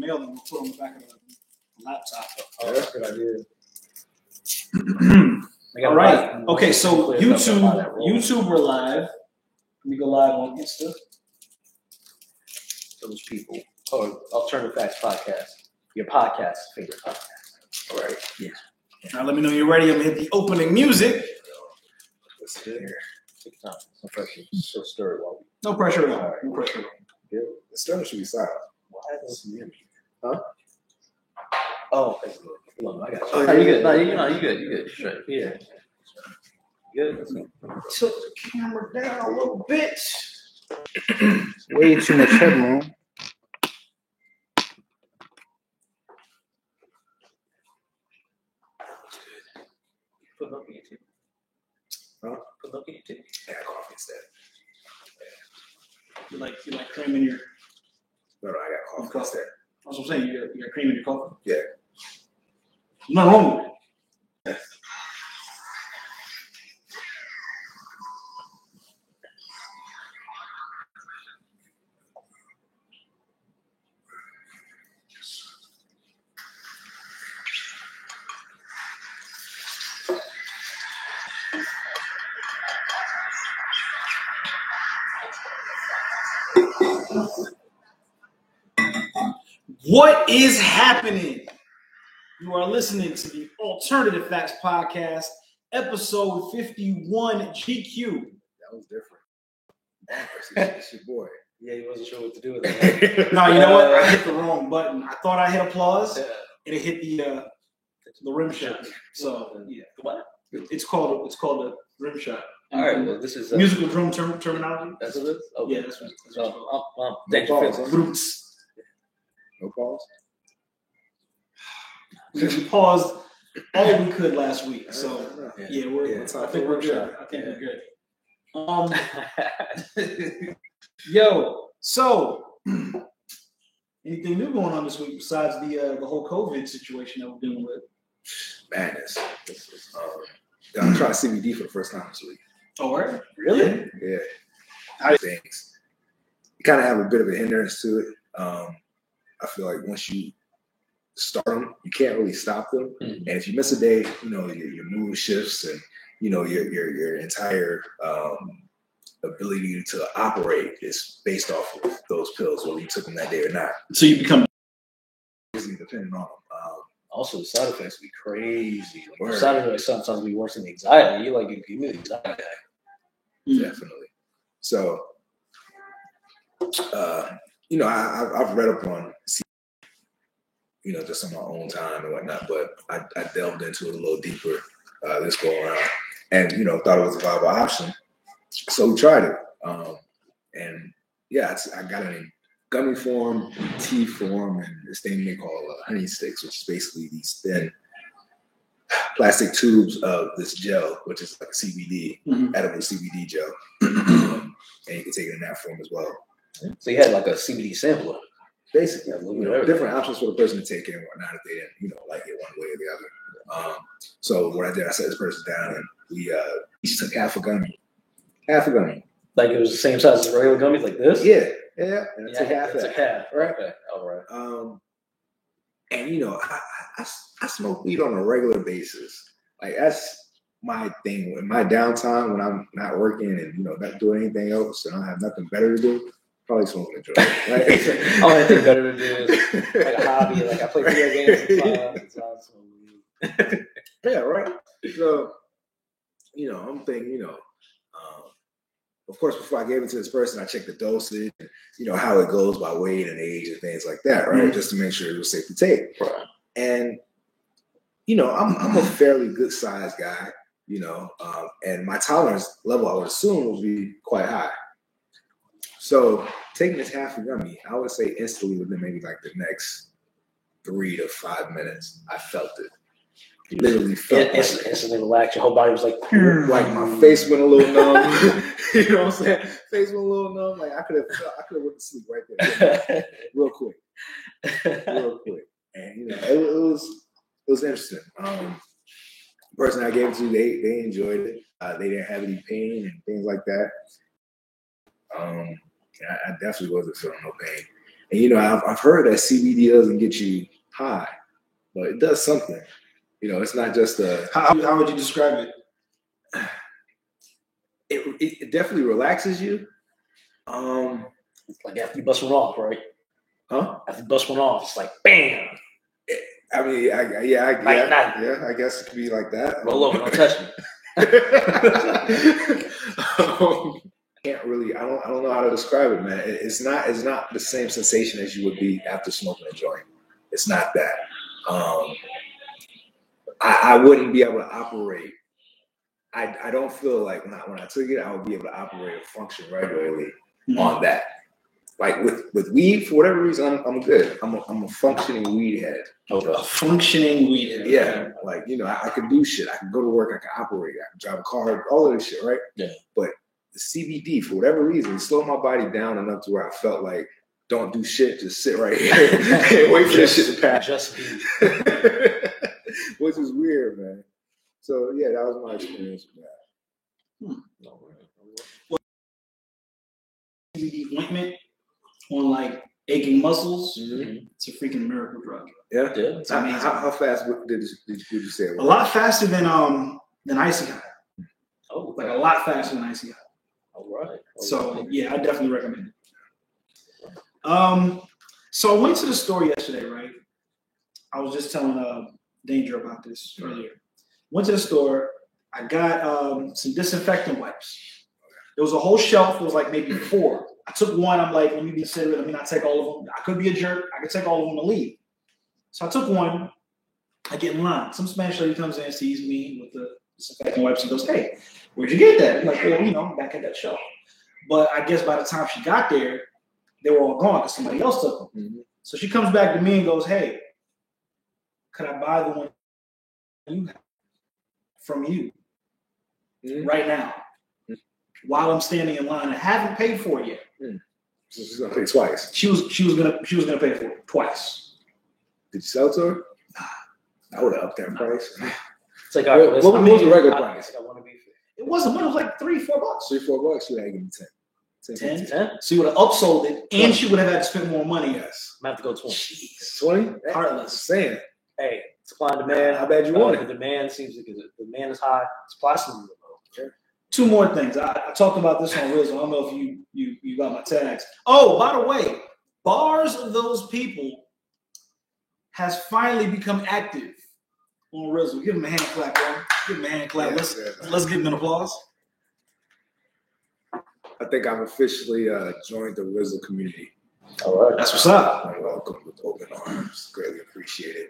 mail and we'll put on the back of the laptop. Oh, that's a good idea. All right. Okay, so YouTube, we're live. Let me go live on Insta. Those people. Oh, Alternative Facts Podcast. Your podcast, favorite podcast. All right. Yeah. Now let me know you're ready. I'm gonna hit the opening music. Let's do it here. Take your time. No pressure. So stir it while we. No pressure at all. Right. No pressure at all. Yeah. The stir should be silent. Why doesn't you hear me? Huh? Oh, okay. Hold on, I got you. Oh, you good? No, you good. You good. Straight. Yeah. Good. Tilt the camera down a little bit. Way too much headroom. Put milk in your tea. Huh? Put milk in your tea. I got coffee instead. You like cream in your? No, I got coffee instead. That's what I'm saying. You got cream in your coffee? Yeah. There's nothing wrong with it. What is happening? You are listening to the Alternative Facts Podcast, episode 51 GQ. That was different. It's your boy. Yeah, he wasn't sure what to do with it. No, you know what? I hit the wrong button. I thought I hit applause, and it hit the rim shot. So yeah, what? It's called a rim shot. All right, well, this is musical drum terminology. That's what it is. Okay. Yeah, that's what it's called. Thank you. No pause. We paused all we could last week, so yeah, I think we're good. I think we're good. Yo, so anything new going on this week besides the whole COVID situation that we're dealing with? Madness. I'm trying CBD for the first time this week. Oh, right? Really? Yeah. Things. You kind of have a bit of a hindrance to it. I feel like once you start them, you can't really stop them. Mm-hmm. And if you miss a day, your mood shifts, and your entire ability to operate is based off of those pills, whether you took them that day or not. So you become depending on them. Also, the side effects be crazy. The side effects sometimes be worse than the anxiety. You give me the anxiety. Definitely. So, I've read up on, just on my own time and whatnot, but I delved into it a little deeper this go around, and thought it was a viable option. So we tried it, and I got it in gummy form, tea form, and this thing they call honey sticks, which is basically these thin plastic tubes of this gel, which is like a CBD, edible CBD gel, and you can take it in that form as well. So you had like a CBD sampler. Basically, different options for the person to take it and whatnot if they didn't, like it one way or the other. So what I did, I sat this person down and we each took half a gummy. Like it was the same size as regular gummies, like this. Yeah. And I took half. It's a half, right? Okay, all right. And I smoke weed on a regular basis. Like that's my thing. In my downtime, when I'm not working and not doing anything else, and I don't have nothing better to do. Probably smoking a joint. Right? Only thing better to do is like a hobby. Like I play video games sometimes. Yeah, right. So, I'm thinking, of course, before I gave it to this person, I checked the dosage, and, how it goes by weight and age and things like that, right? Just to make sure it was safe to take. Right. And, I'm a fairly good sized guy, and my tolerance level, I would assume, would be quite high. So taking this half a gummy, I would say instantly within maybe like the next 3 to 5 minutes, I felt it. Literally felt it. Instantly relaxed. Your whole body was like my face went a little numb. You know what I'm saying? Face went a little numb. Like I could have went to sleep right there, real quick. And it was interesting. The person I gave it to, they enjoyed it. They didn't have any pain and things like that. I definitely wasn't feeling no pain. And you know, I've heard that CBD doesn't get you high, but it does something. You know, it's not just a. How would you describe it? It definitely relaxes you. Like after you bust one off, right? Huh? After you bust one off, it's like bam. I mean, I guess it could be like that. Roll over, don't touch me. Can't really. I don't know how to describe it, man. It's not the same sensation as you would be after smoking a joint. It's not that. I wouldn't be able to operate. I don't feel like when I took it, I would be able to operate or function regularly on that. Like with weed, for whatever reason, I'm good. I'm a functioning weed head. A functioning weed head. Yeah, like you know, I can do shit. I can go to work. I can operate. I can drive a car. All of this shit, right? Yeah. But the CBD, for whatever reason, slowed my body down enough to where I felt like, don't do shit. Just sit right here and wait for this shit to pass. Just be. Which is weird, man. So yeah, that was my experience with that. Well, CBD ointment on like aching muscles. Mm-hmm. It's a freaking miracle drug. Yeah. It's amazing. How fast did you say it was? A lot faster than Icy Hot. Oh, like a lot faster than Icy Hot. All right. So yeah, I definitely recommend it. So I went to the store yesterday, right? I was just telling Danger about this earlier. Went to the store. I got some disinfectant wipes. There was a whole shelf. There was like maybe 4. I took one. I'm like, let me be considerate. Let me not take all of them. I could be a jerk. I could take all of them and leave. So I took one. I get in line. Some Spanish lady comes in and sees me with the disinfectant wipes and goes, hey, where'd you get that? I'm like, well, you know, back at that shelf. But I guess by the time she got there, they were all gone because somebody else took them. Mm-hmm. So she comes back to me and goes, hey, could I buy the one you have from you right now while I'm standing in line? I haven't paid for it yet. So she's gonna pay twice. She was gonna pay for it twice. Did you sell to her? I would have upped that price. It's like, what was the regular price? It wasn't much. It was like $3-4. $3-4. She would have given me 10. 10? So you would have upsold it, and she would have had to spend more money. Yes. I'm gonna have to go 20. Jeez. 20? Heartless. Saying. Hey, supply and demand. How bad you want it? The demand seems like the demand is high. Supply seems low. Okay. 2 more things. I talked about this on Rizzle. I don't know if you got my tags. Oh, by the way, Bars of Those People has finally become active on Rizzle. Give him a hand clap, bro. Give him a hand clap. Let's give him an applause. I think I've officially joined the Rizzle community. All right. That's what's up. I'm welcome with open arms. Greatly appreciated.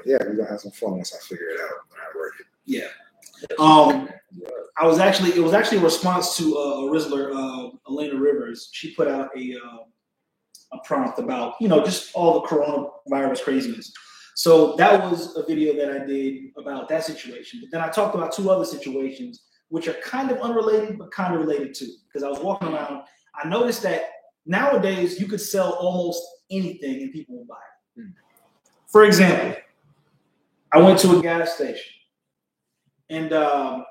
Yeah, we're gonna have some fun once I figure it out when I work it. Yeah. It was actually a response to a Rizzler, Elena Rivers. She put out a prompt about, you know, just all the coronavirus craziness. So that was a video that I did about that situation. But then I talked about 2 other situations which are kind of unrelated, but kind of related too. Because I was walking around, I noticed that nowadays you could sell almost anything and people will buy it. For example, I went to a gas station and I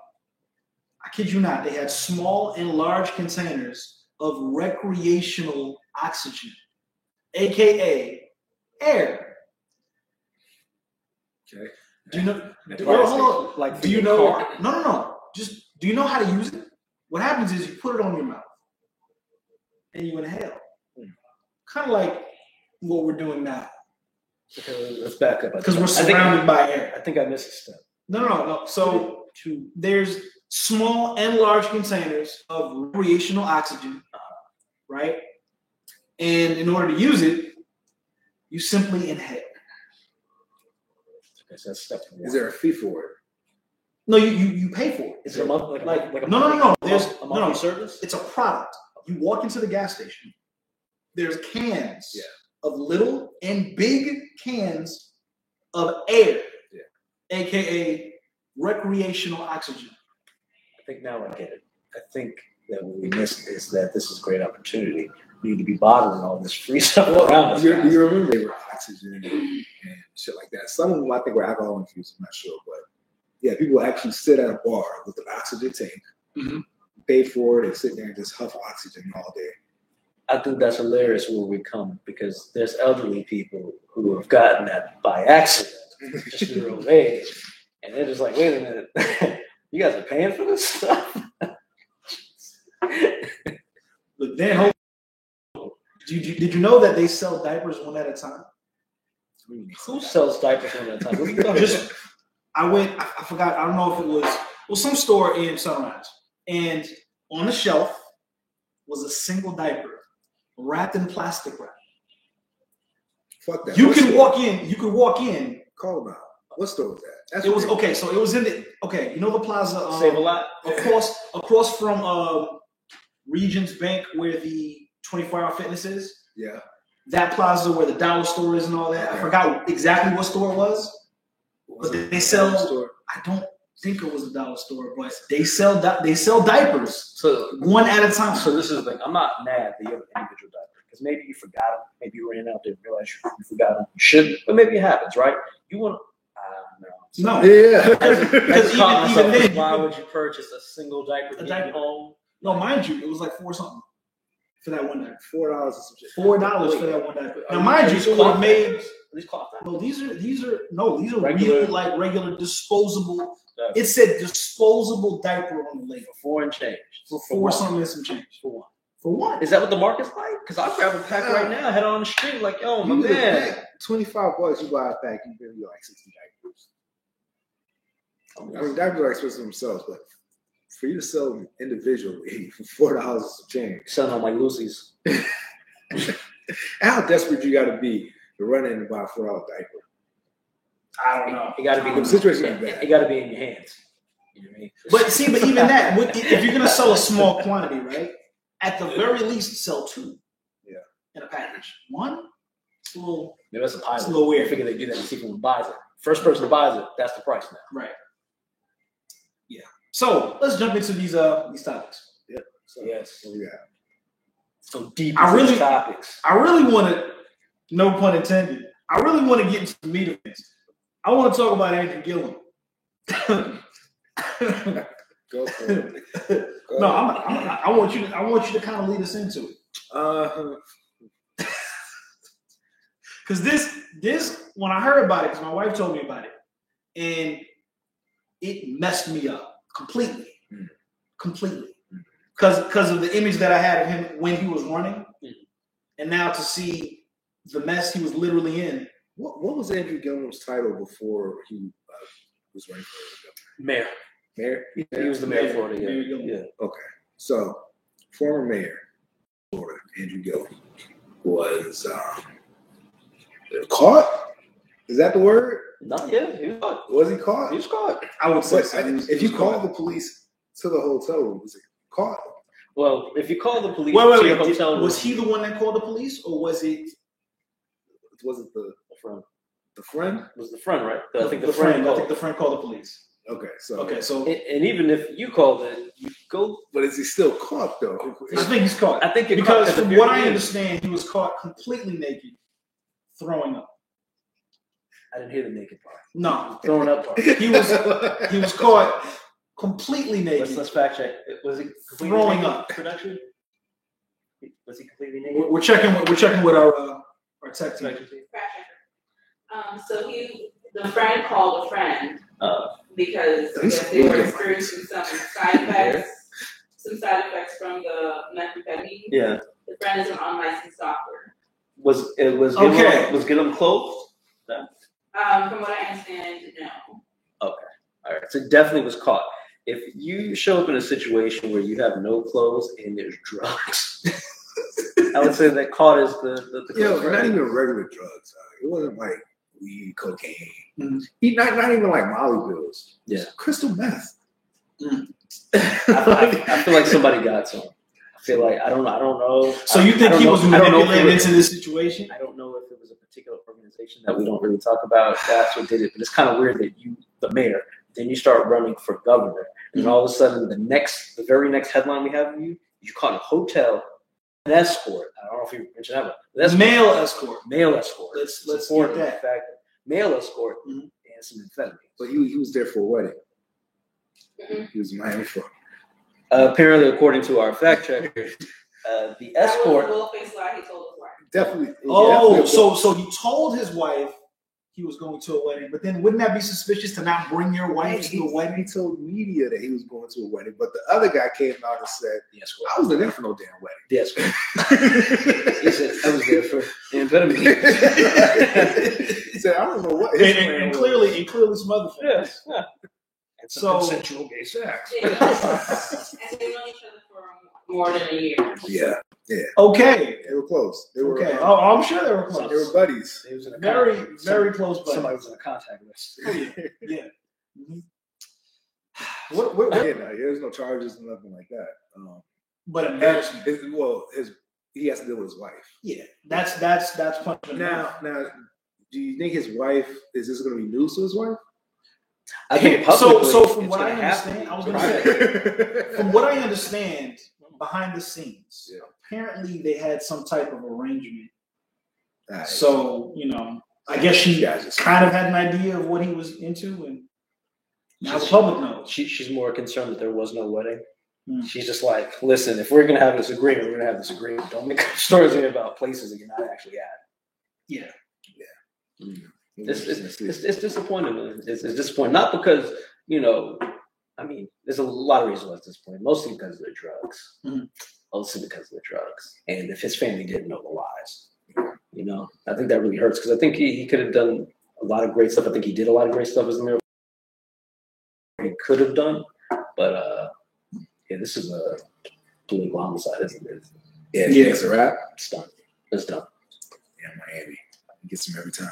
kid you not, they had small and large containers of recreational oxygen, AKA air. Okay. Do you know? Hold on. Like, do you know? No. Just do you know how to use it? What happens is you put it on your mouth and you inhale. Kind of like what we're doing now. Okay, let's back up. Because we're surrounded by air. I think I missed a step. No. So there's small and large containers of recreational oxygen, right? And in order to use it, you simply inhale. Okay, so that's step 1. Is there a fee for it? No, you pay for it. Is it a month? No. There's a monthly service. It's a product. You walk into the gas station. There's cans of little and big cans of air, aka recreational oxygen. I think now I get it. I think that what we missed is that this is a great opportunity. We need to be bottling all this free stuff around us. Do you remember they were oxygen and shit like that? Some of them I think were alcohol infused. I'm not sure, but yeah, people actually sit at a bar with an oxygen tank, pay for it, and sit there and just huff oxygen all day. I think that's hilarious where we come because there's elderly people who have gotten that by accident, just their old age, and they're just like, wait a minute, you guys are paying for this stuff? Look, Dan, did you know that they sell diapers one at a time? Who sells diapers one at a time? What are you talking about? I forgot. I don't know if it was some store in Sunrise, and on the shelf was a single diaper wrapped in plastic wrap. Fuck that. You could walk in. Call them out. What store was that? It was okay. So it was in the you know the plaza. Save a lot. Across from Regions Bank where the 24-hour fitness is. Yeah. That plaza where the dollar store is and all that. I forgot exactly what store it was. But they sell. I don't think it was a dollar store, but they sell diapers. So one at a time. So this is the thing. I'm not mad that you have an individual diaper because maybe you forgot them. Maybe you ran out there and realized you forgot them. You shouldn't, but maybe it happens, right? You want to. No. Yeah. Because even then, why would you purchase a single diaper to take home? No, mind you, it was like $4 something for that one diaper. $4 or some shit. $4 for that one diaper. Now, mind you, it was made. These cloth. No, these are regular disposable. Yeah. It said disposable diaper on the label. For $4 and change. For $4 something and some change. For one. For one. Is that what the market's like? Because I grab a pack right now, head on the street, like, yo, my man. $25, you buy a pack, you give you like 60 diapers. I mean, diapers are expensive themselves, but for you to sell them individually for $4 and some change. Selling on like Lucy's. How desperate you got to be to run in and buy a $4 diaper? I don't know. It got to be the situation. It got to be in your hands. You know what I mean? But see, even that, if you're gonna sell a small quantity, right? At the very least, sell 2. Yeah. In a package. One, it's a little. Maybe that's a pilot. It's a little weird. I figure they do that to see who buys it. First person who buys it, that's the price now. Right. Yeah. So let's jump into these topics. Yeah. So, yes. What we got? So deep topics. I really want to, no pun intended, I really want to get into the meat of things. I want to talk about Andrew Gillum. Go for it. No, I want you to kind of lead us into it. Because this when I heard about it, because my wife told me about it, and it messed me up completely, because of the image that I had of him when he was running, and now to see the mess he was literally in. What was Andrew Gillum's title before he was running for mayor? Mayor? He was the mayor of Florida. Yeah. Okay. So, former mayor of Florida, Andrew Gillum, was caught? Is that the word? Not yet. He was caught. Was he caught? He was caught. I would say if you call the police to the hotel room, was he caught? Well, if you call the police to your hotel room, was he the one that called the police, or was it? Was it the friend? The friend? It was the friend, right? I think the friend called the police. Okay, so and even if you called it, you go. But is he still caught though? I think he's caught. I think because from what I understand, he was caught completely naked, throwing up. I didn't hear the naked part. No, throwing up part. He was caught completely naked. Let's fact check. Was he throwing up? Production? Was he completely naked? We're checking with our tech team. So the friend called a friend because they were experiencing some side effects from the methamphetamine. Yeah. The friend is an unlicensed doctor. Was Gillum clothed? No. From what I understand, no. Okay. All right. So definitely was caught. If you show up in a situation where you have no clothes and there's drugs, I would say that caught is the not even regular drugs. It wasn't like weed, cocaine. Mm-hmm. Not even like Molly pills. Yeah. Crystal meth. I feel like somebody got some. I feel like I don't know. So you think he was manipulated into this situation? I don't know if it was a particular organization that we don't really talk about. That's what did it. But it's kind of weird that you, the mayor, then you start running for governor, and all of a sudden the very next headline we have of you caught a hotel. An escort. I don't know if you mentioned that one. That's male escort. Male escort. Let's get that. Fact. Male escort and some amphetamines. But he was there for a wedding. Mm-hmm. He was in Miami for. Apparently, according to our fact checker, The That escort. was a little face lie he told his wife. Definitely. Oh, so he told his wife he was going to a wedding, but then wouldn't that be suspicious to not bring your wife to the wedding? He told media that he was going to a wedding, but the other guy came out and said, I wasn't there for no damn wedding. The escort. He said, I was there for amphetamine. He said, I don't know what. And clearly some other things. Yes. Yeah. And So- consensual gay sex. And they've known each other for more than a year. Yeah, Okay. they were close. They were. Okay. Oh, I'm sure they were close. They were buddies. He was in a Very, contact- very close buddies. Somebody was in a contact list. Oh, yeah. Mhm. What, Yeah, no, there's no charges, nothing like that. but embarrassment. He has to deal with his wife. Yeah, that's punishment. Now, do you think his wife is this going to be news to his wife? I think So publicly, from it's what I gonna have to understand, be I was gonna private. say, from what I understand, behind the scenes, Yeah. apparently they had some type of arrangement. Nice. So I guess she Yeah, just- kind of had an idea of what he was into, and now the public knows. She's more concerned that there was no wedding. Mm. She's just like, listen, if we're gonna have this agreement, we're gonna have this agreement. Don't make up stories about places that you're not actually at. Yeah. It's disappointing. Man. It's disappointing. Not because, I mean, there's a lot of reasons why it's disappointing. Mostly because of the drugs. Mm-hmm. Mostly because of the drugs. And if his family didn't know the lies, I think that really hurts because I think he could have done a lot of great stuff. I think he did a lot of great stuff as a mayor. He could have done, but this is a political homicide, isn't it? Yeah, it's a wrap. It's done. It's done. Yeah, Miami. He gets him every time.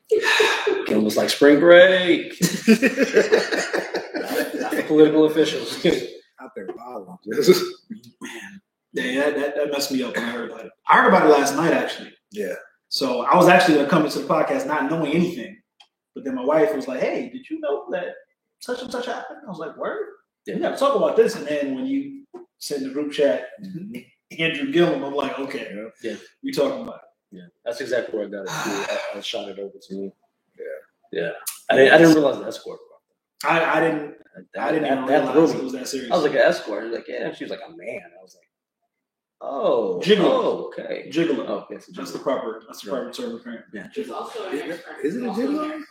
It was like spring break. Not for political officials. Out there wilding. Yeah, that messed me up when I heard about it. I heard about it last night, actually. Yeah. So I was actually going to come into the podcast not knowing anything. But then my wife was like, hey, did you know that such and such happened? I was like, word? Yeah. We got to talk about this. And then when you send the group chat, Andrew Gillum, I'm like, okay, Yeah. we talking about it. Yeah, that's exactly where I got it. I shot it over to me. Yeah. I didn't realize the escort. I didn't even realize it was that serious. I was like an escort. He was like, yeah. She was like a man. I was like, oh, Gigolo. Oh, okay. Gigolo. Oh, yes, That's the proper term apparently. Yeah. He's also a nurse. Is it a Also gigolo? nurse.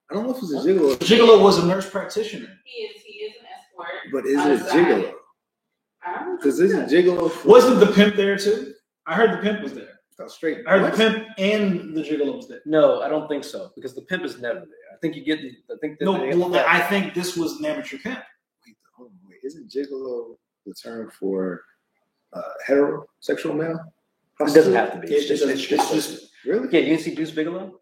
I don't know if it's a gigolo. Gigolo was a nurse practitioner. He is an escort. But is On it the a side. gigolo? I don't know. Because isn't gigolo Wasn't the pimp there too? I heard the pimp was there. straight? I heard the pimp and the gigolo was there. No, I don't think so because the pimp is never there. I think you get. I think that No, well, I think this was an amateur pimp. Wait, isn't gigolo the term for heterosexual male? It doesn't have to be. It's just Really? Yeah, you didn't see Deuce Bigelow?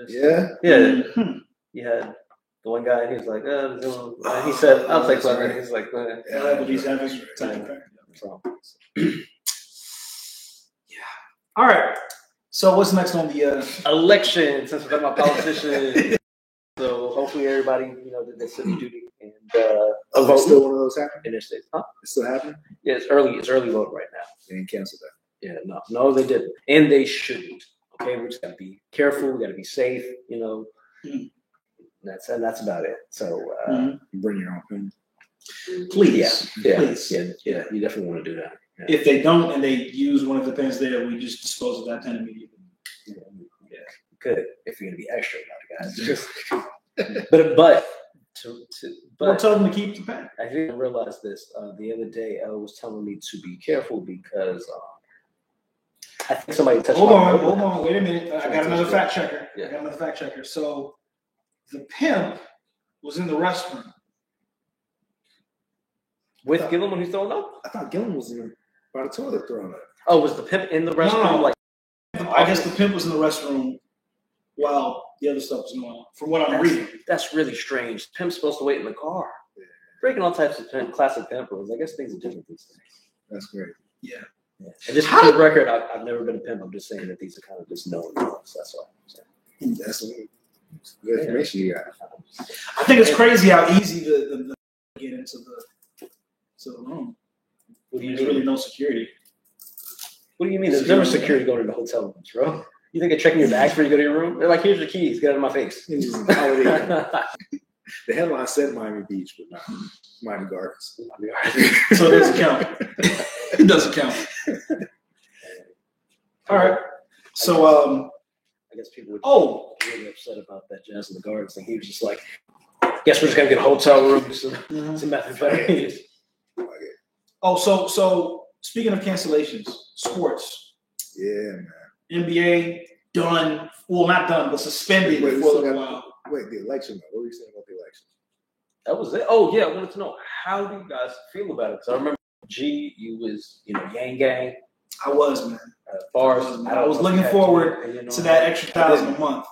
Yeah. Yeah. Hmm. You had the one guy, and he was like, he said, I'll take one. And he's like, Yeah, but he's having time. So, All right. So what's next on the election, since we're talking about politicians. So hopefully everybody, did their civic duty and Is still one of those happening? interstate. Huh? It's still happening? Yeah, it's early vote right now. They didn't cancel that. Yeah, no, they didn't, and they shouldn't. Okay, we just gotta be careful. We gotta be safe. Mhm. That's about it. So, Mhm. You bring your own pen. please? yeah, Please. yeah. You definitely want to do that. Yeah. If they don't and they use one of the pens there, we just dispose of that pen immediately. Good if you're gonna be extra about it, guys. but Or tell them to keep the pen. I didn't realize this the other day. Elle was telling me to be careful because I think somebody touched. Hold my on. Wait a minute. I got another fact checker. Yeah. So the pimp was in the restroom. With Gillum when he's throwing up. I thought Gillum was in by the toilet throwing up. Oh, was the pimp in the restroom? No. Like, I guess the pimp was in the restroom while the other stuff was going on, from what I'm reading. that's really strange. Pimp's supposed to wait in the car. Breaking all types of classic pimp rules. I guess things are different these days. That's great. Yeah. And just for the record, I've never been a pimp. I'm just saying that these are kind of just known rules. That's all. So, That's good information you got. I think it's crazy how easy the get into the room. what do you There's mean? really no security. What do you mean? There's never security going into hotel rooms, bro. You think they're checking your bags before you go to your room? They're like, here's your keys. Get out of my face. The headline said Miami Beach, but not Miami Gardens. So it doesn't count. It doesn't count. All right. So I guess people would be really upset about that Jazz in the Gardens thing. He was just like, guess we're just gonna get a hotel room, some methamphetamines. So speaking of cancellations, sports. Yeah, man. NBA done. Well, not done, but suspended for a little while. Wait, the election. What were you saying about the election? That was it. Oh yeah, I wanted to know, how do you guys feel about it? Because I remember you was Yang Gang. I was, man. I was looking forward to that extra $1,000 a month.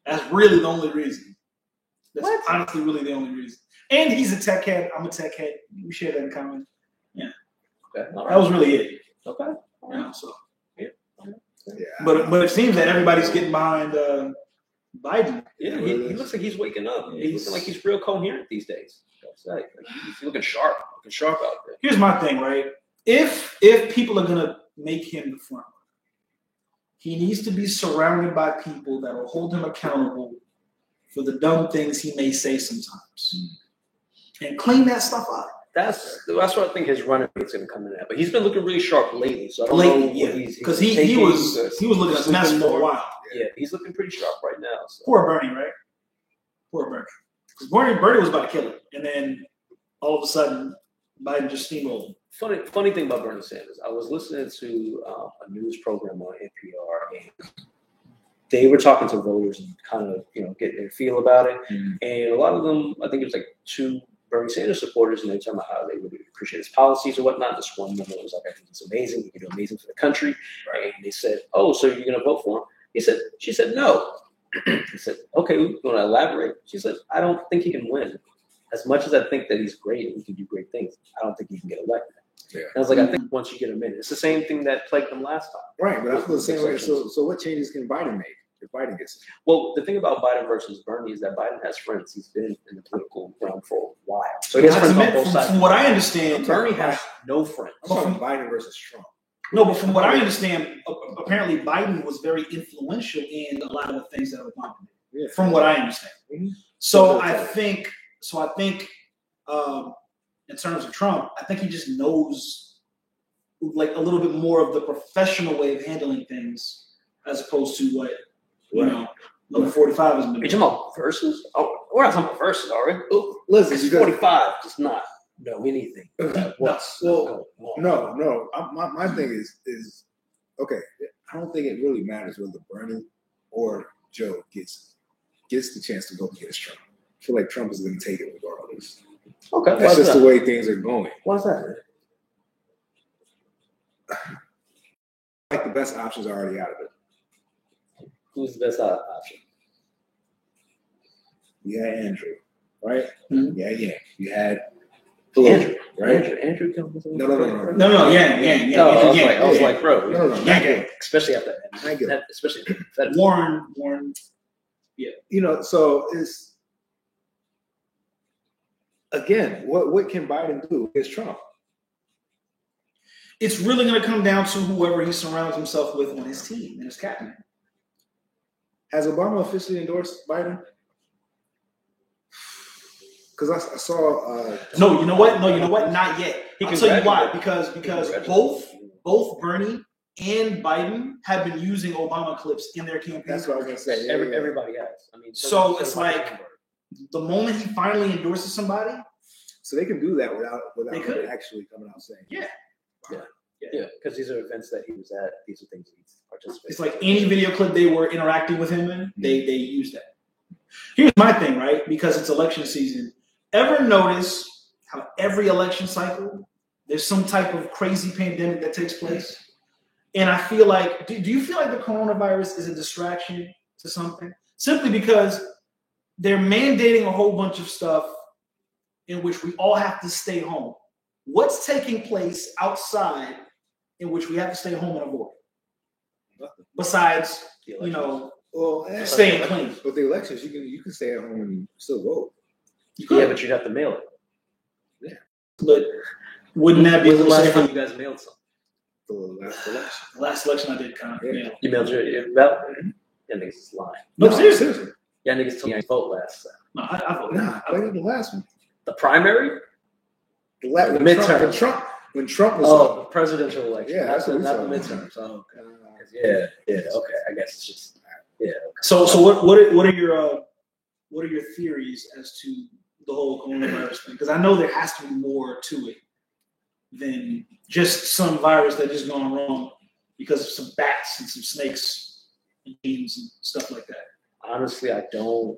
That's really the only reason. That's honestly really the only reason. And he's a tech head. I'm a tech head. We share that in common. Yeah. Okay. Right. That was really it. Okay. Yeah. But it seems that everybody's getting behind Biden. Yeah, he looks like he's waking up. He's looking like he's real coherent these days. Like he's looking sharp out there. Here's my thing, right? If people are gonna make him the front runner, he needs to be surrounded by people that will hold him accountable for the dumb things he may say sometimes, and clean that stuff up. That's what I think his running rate's going to come in at. But he's been looking really sharp lately. So I don't know because he was looking a mess for a while. Yeah, he's looking pretty sharp right now. So. Poor Bernie, right? Poor Bernie. Because Bernie was about to kill him, and then all of a sudden, Biden just steamrolled. Funny thing about Bernie Sanders, I was listening to a news program on NPR, and they were talking to voters and kind of getting their feel about it. Mm-hmm. And a lot of them, I think it was like 2 Bernie Sanders supporters, and they were talking about how they would appreciate his policies or whatnot. This one woman was like, I think it's amazing. He can do amazing for the country. Right. And they said, oh, so you're going to vote for him? She said, no. He said, okay, you want to elaborate? She said, I don't think he can win. As much as I think that he's great and he can do great things, I don't think he can get elected. Yeah. And I was like, I think once you get him in, it's the same thing that plagued him last time. Right, but I feel the same way. So what changes can Biden make? If Biden gets it. Well, the thing about Biden versus Bernie is that Biden has friends. He's been in the political realm for a while. So he has friends on both sides. From what I understand, Bernie has no friends. I'm talking Biden versus Trump. No, but from what I understand, apparently Biden was very influential in a lot of the things that Obama did. Yeah. From what I understand. Mm-hmm. So I think in terms of Trump, I think he just knows like a little bit more of the professional way of handling things as opposed to what number 45 is. Are you talking about verses? Oh, we're not talking about verses, are we? Oh, listen, it's 45 does not know anything. No. My thing is okay. I don't think it really matters whether Bernie or Joe gets the chance to go against Trump. I feel like Trump is going to take it regardless. Okay, that's just the way things are going. Why's that? Like the best options are already out of it. Who's the best option? You had Andrew, right? Mm-hmm. Yeah. You had Andrew, right? Andrew comes. No. Yeah. I was like, bro. No. Especially after that. Especially after Warren. Yeah. So it's again, what can Biden do against Trump? It's really going to come down to whoever he surrounds himself with on his team and his cabinet. Has Obama officially endorsed Biden? Because I saw. No, you know what? Not yet. I'll tell you why. Because both Bernie and Biden have been using Obama clips in their campaigns. That's what I was going to say. Everybody has. I mean, so it's like the moment he finally endorses somebody. So they can do that without actually coming out saying. Yeah. Yeah, because these are events that he was at. These are things he's participated in. It's like any video clip they were interacting with him in, they use that. Here's my thing, right? Because it's election season. Ever notice how every election cycle, there's some type of crazy pandemic that takes place? And I feel like, do you feel like the coronavirus is a distraction to something? Simply because they're mandating a whole bunch of stuff in which we all have to stay home. What's taking place outside in which we have to stay home and avoid? Besides, staying clean. With the elections, you can stay at home and still vote. Yeah, but you'd have to mail it. Yeah. But wouldn't that be the last time you guys mailed something? The last election. The last election I did kind of mail. You mailed your ballot? Yeah, niggas is lying. No, seriously. Yeah, niggas told me I vote last time. No, I voted. Nah, I voted the last one. The primary? The midterm. When Trump was the presidential election. Yeah, that's not what the midterms. Oh, okay. Yeah. Okay. I guess it's just Okay. So what are your theories as to the whole coronavirus thing? Because I know there has to be more to it than just some virus that just gone wrong because of some bats and some snakes and beans and stuff like that. Honestly, I don't.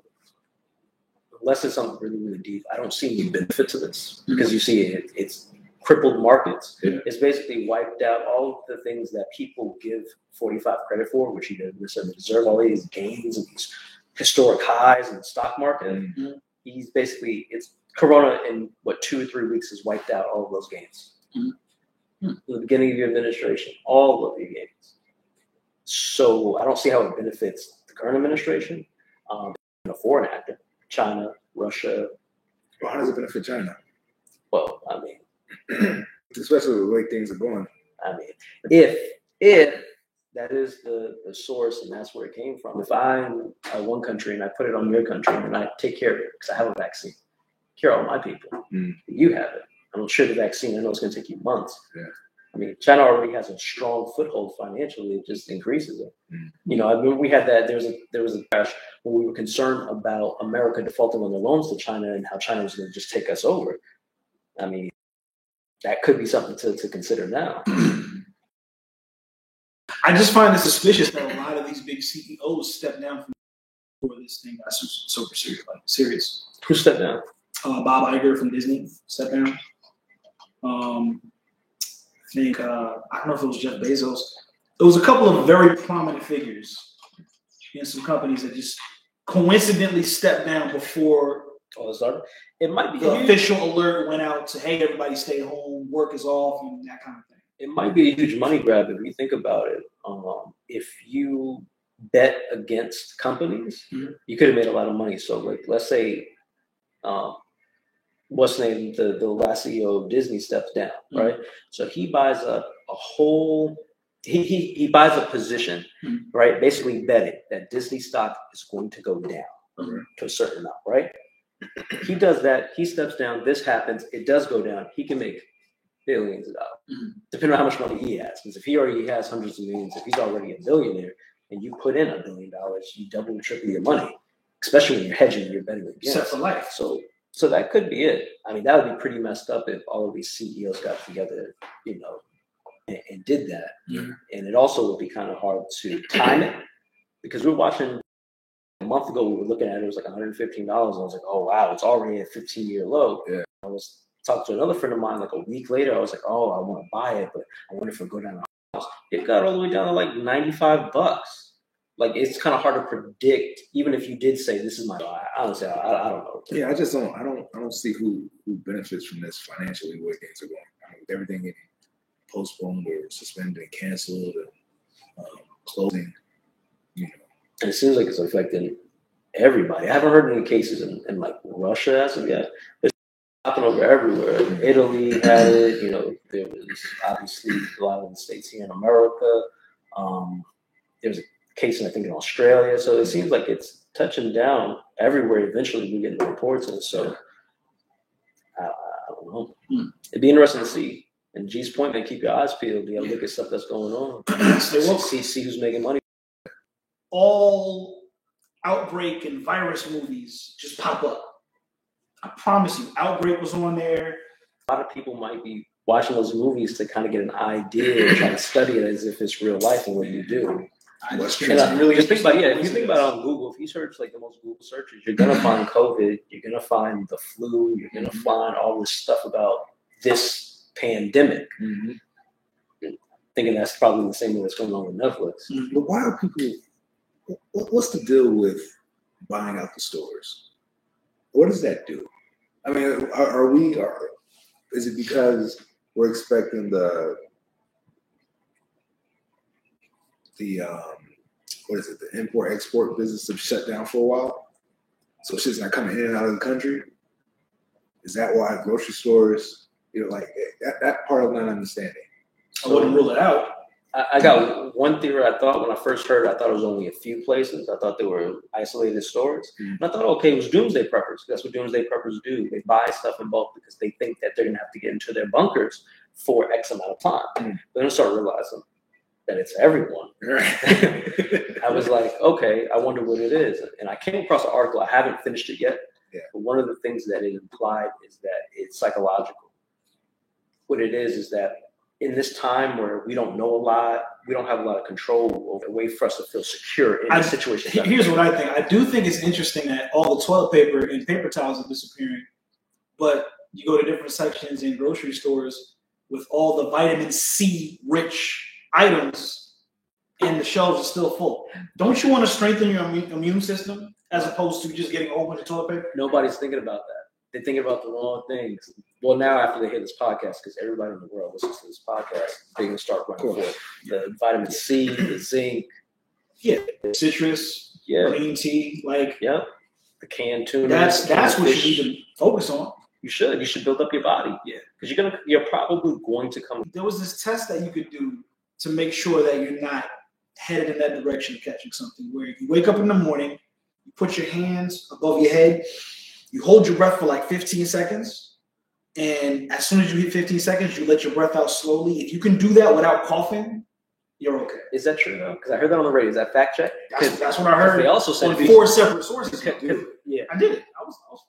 Unless it's something really, really deep, I don't see any benefit to this because you see it's crippled markets. Yeah. It's basically wiped out all of the things that people give 45 credit for, which he didn't necessarily deserve. All these gains and these historic highs in the stock market. Mm-hmm. He's basically it's Corona in 2 or 3 weeks has wiped out all of those gains. Mm-hmm. The beginning of your administration, all of your gains. So I don't see how it benefits the current administration. A foreign actor, China, Russia. Well, how does it benefit China? Well, I mean, especially the way things are going. I mean, if that is the source and that's where it came from. If I'm one country and I put it on your country and I take care of it because I have a vaccine, cure all my people. You have it. I'm sure the vaccine. I know it's going to take you months. Yeah. I mean, China already has a strong foothold financially. It just increases it. You know, I mean, we had that. There was a crash when we were concerned about America defaulting on their loans to China and how China was going to just take us over. I mean, that could be something to consider now. I just find it suspicious that a lot of these big CEOs step down from before this thing got super serious. Who stepped down? Bob Iger from Disney stepped down. I think I don't know if it was Jeff Bezos. It was a couple of very prominent figures in some companies that just coincidentally stepped down before it might be the official alert went out to, hey, everybody stay home, work is off, and that kind of thing. It might be a huge money grab if you think about it. If you bet against companies, you could have made a lot of money. So, like, let's say, what's the name? The last CEO of Disney steps down, right? So he buys a whole. He buys a position, right? Basically betting that Disney stock is going to go down to a certain amount, right? He does that. He steps down. This happens. It does go down. He can make billions of dollars, depending on how much money he has. Because if he already has hundreds of millions, if he's already a billionaire, and you put in $1 billion, you double and triple your money, especially when you're hedging and you're betting against. Set for life. So that could be it. I mean, that would be pretty messed up if all of these CEOs got together, you know, and did that. And it also would be kind of hard to time it because we were watching a month ago. We were looking at it was like $115. And I was like, oh wow, it's already a 15-year low. Yeah. I was talking to another friend of mine like a week later. I was like, oh, I want to buy it, but I wonder if it'll go down. It got all the way down to like $95. Like it's kind of hard to predict, even if you did say this is my buy. Honestly, I don't know. Yeah, I don't see who benefits from this financially where things are going. I mean, with everything getting postponed or suspended and canceled and closing, you know. And it seems like it's affecting everybody. I haven't heard any cases in like Russia as of yet. It's happening over everywhere. Italy had it. You know, there was obviously a lot of the states here in America. There's a case, I think, in Australia. So it seems like it's touching down everywhere. Eventually, we get the reports, and so I don't know. It'd be interesting to see. And G's point, man, keep your eyes peeled. You gotta look at stuff that's going on. See who's making money. All Outbreak and virus movies just pop up. I promise you, Outbreak was on there. A lot of people might be watching those movies to kind of get an idea, try to study it as if it's real life and what you do. Just think about if you think about it on Google, if you search like the most Google searches, you're gonna find COVID, you're gonna find the flu, you're gonna find all this stuff about this pandemic. Thinking that's probably the same thing that's going on with Netflix. But why are people? What's the deal with buying out the stores? What does that do? I mean, is it because we're expecting the import-export business to shut down for a while? So shit's not coming in and out of the country? Is that why grocery stores, you know, like that part I'm not understanding. I wouldn't rule it out. I got one theory. I thought when I first heard it, I thought it was only a few places. I thought they were isolated stores. And I thought, okay, it was doomsday preppers. That's what doomsday preppers do. They buy stuff in bulk because they think that they're going to have to get into their bunkers for X amount of time. Then I start realizing that it's everyone. I was like, okay, I wonder what it is. And I came across an article. I haven't finished it yet. Yeah. But one of the things that it implied is that it's psychological. What it is that in this time where we don't know a lot, we don't have a lot of control over a way for us to feel secure in a situation. Here's what I think. I do think it's interesting that all the toilet paper and paper towels are disappearing, but you go to different sections in grocery stores with all the vitamin C rich items and the shelves are still full. Don't you want to strengthen your immune system as opposed to just getting a whole bunch of toilet paper? Nobody's thinking about that. They're thinking about the wrong things. Well, now after they hear this podcast, because everybody in the world listens to this podcast, they're going to start running for the vitamin C, the zinc. Yeah, citrus, green tea, the canned tuna. That's what you need to focus on. You should build up your body. Yeah, because you're probably going to come. There was this test that you could do to make sure that you're not headed in that direction of catching something. Where you wake up in the morning, you put your hands above your head, you hold your breath for like 15 seconds, and as soon as you hit 15 seconds, you let your breath out slowly. If you can do that without coughing, you're okay. Is that true though? Because I heard that on the radio. Is that fact check? That's what I heard. They also said on 4 separate sources. Yeah, I did it. I was fine.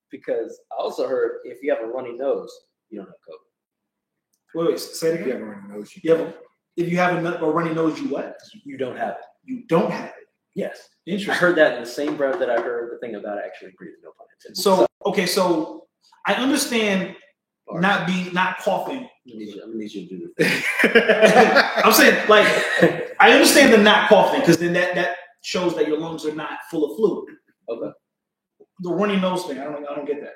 Because I also heard if you have a runny nose, you don't have COVID. Wait, say it again. If you have a runny nose, if you have a runny nose, you what? You don't have it. You don't have it. Yes. Interesting. I heard that in the same breath that I heard the thing about actually breathing. No pun intended. So I understand not coughing. I'm gonna need you to do this. I'm saying I understand the not coughing because then that shows that your lungs are not full of fluid. Okay. The runny nose thing, I don't get that.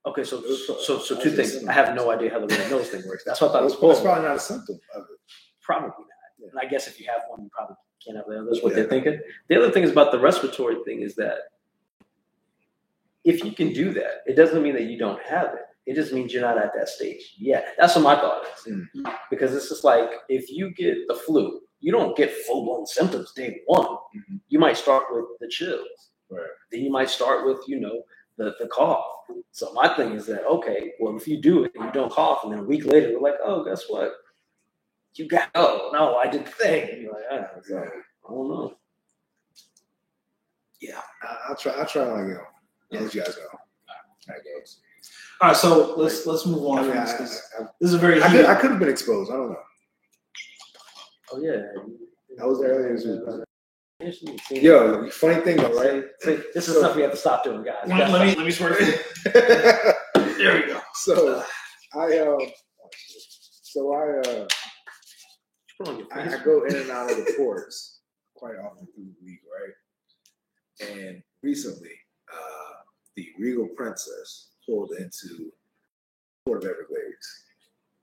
Okay, so two things. I have no idea how the runny nose thing works. That's what I thought it was. Well, it's probably not a symptom of it. Probably not. Yeah. And I guess if you have one, you probably can't have the other. That's what they're thinking. The other thing is about the respiratory thing is that if you can do that, it doesn't mean that you don't have it. It just means you're not at that stage yet. That's what my thought is. Mm-hmm. Because it's just like if you get the flu, you don't get full-blown symptoms day one. Mm-hmm. You might start with the chills. Right. Then you might start with, the cough. So my thing is that, okay, well, if you do it and you don't cough, and then a week later, they're like, oh, guess what? You got, no, I did the thing. And you're like, I don't know. Yeah, I'll try like I'll let you guys know. How it goes. All right, so let's move on. This is a very. I could have been exposed. I don't know. Oh yeah, I was there earlier this week. Yo, funny thing though, right? This is stuff we have to stop doing, guys. Let me swear. There we go. So I go in and out of the ports quite often through the week, right? And recently, the Regal Princess pulled into Port of Everglades,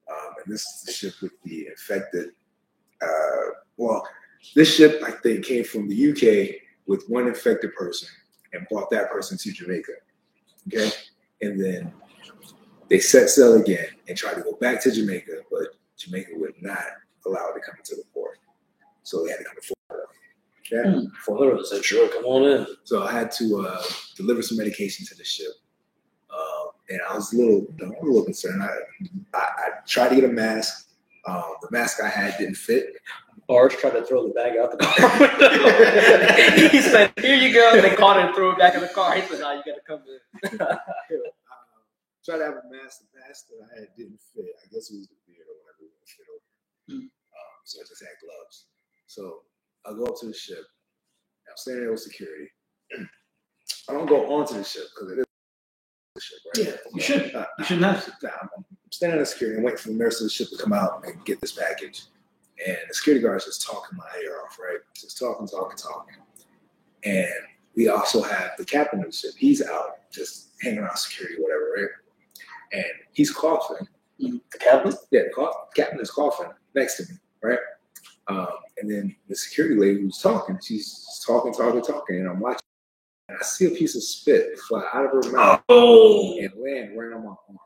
and this is the ship with the infected. This ship, I think, came from the UK with one infected person and brought that person to Jamaica. Okay, and then they set sail again and tried to go back to Jamaica, but Jamaica would not allow it to come into the port, so they had to come to Florida. Okay, Florida said, "Sure, come on in." So I had to deliver some medication to the ship, and I was a little concerned. I tried to get a mask. The mask I had didn't fit. Barge tried to throw the bag out the car window. He said, "Here you go." They caught it and threw it back in the car. He said, "No, you got to come in." Tried to have a mask. The mask that I had didn't fit. I guess it was the beard or whatever it fit over. So I just had gloves. So I go up to the ship. I'm standing there with security. I don't go onto the ship because it is the ship, right? Yeah, you should. You shouldn't have. I'm standing at security and waiting for the nurse of the ship to come out and get this package. And the security guard's just talking my ear off, right? Just talking. And we also have the captain of the ship. He's out just hanging around security, whatever, right? And he's coughing. The captain? Yeah, the captain is coughing next to me, right? And then the security lady who's talking, she's talking, and I'm watching. And I see a piece of spit fly out of her mouth and land right on my arm.